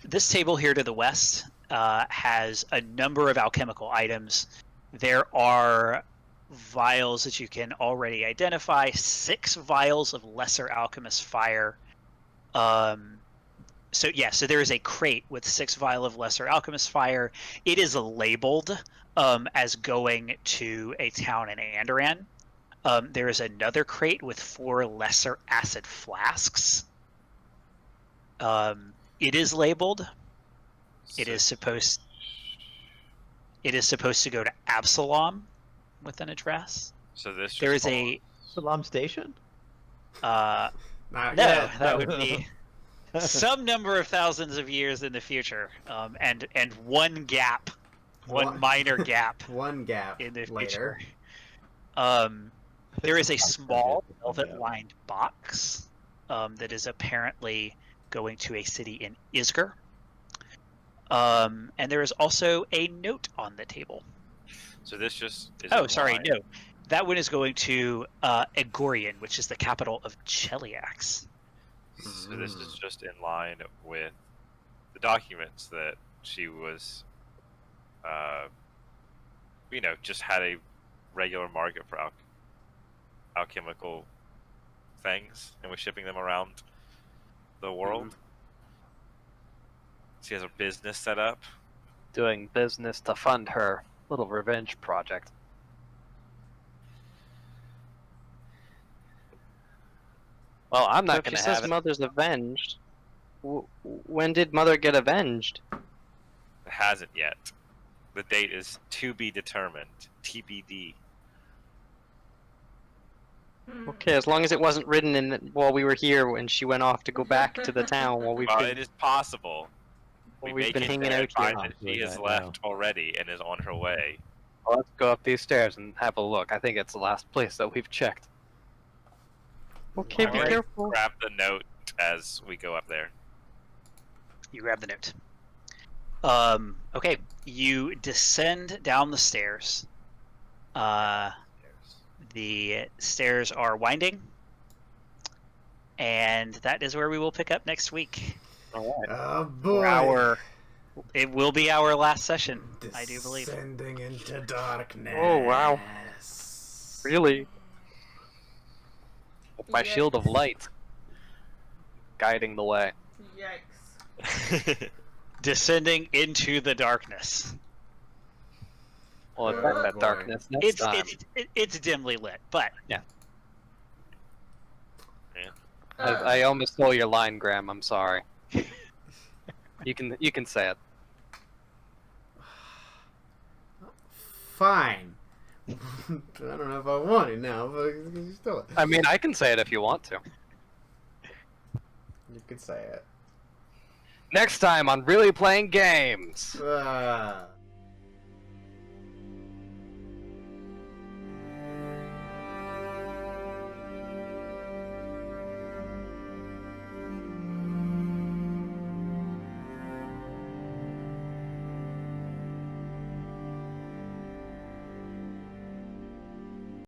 This table here to the west has a number of alchemical items. There are vials that you can already identify, 6 vials of lesser alchemist fire. So there is a crate with 6 vials of lesser alchemist fire. It is labeled as going to a town in Andoran. There is another crate with 4 lesser acid flasks. It is labeled. So, It is supposed to go to Absalom with an address. So this There just is a Salam Station? Not no, yet. that would be some number of thousands of years in the future, and one gap, one minor gap One gap in the later. future. There is a small velvet-lined box that is apparently going to a city in Isger. And there is also a note on the table. So this just is Oh, in sorry, line. no. That one is going to Egorian, which is the capital of Cheliax. So this is just in line with the documents that she was, just had a regular market for alchemical things, and was shipping them around the world. She has a business set up. Doing business to fund her little revenge project. Well, I'm So not if going she to says have it. Mother's avenged, when did Mother get avenged? It hasn't yet. The date is to be determined. TBD. Okay, as long as it wasn't written in while we were here when she went off to go back to the town while Well, it is possible. while We we've may been get hanging there out and find here. that she Possibly has not, left already and is on her way. Well, let's go up these stairs and have a look. I think it's the last place that we've checked. Okay, I'm be gonna careful. grab the note as we go up there. You grab the note. Okay, you descend down the stairs. The stairs are winding, and that is where we will pick up next week. Oh boy. It will be our last session, I do believe. Descending into darkness. Oh, wow. Really? With my shield of light guiding the way. Yikes. Descending into the darkness. Well, it's Oh, back that boy. darkness next time. It's dimly lit, but I almost stole your line, Graham. I'm sorry. You can say it. Fine. I don't know if I want it now, but you stole it. I mean, I can say it if you want to. You could say it. Next time on Really Playing Games. Ah.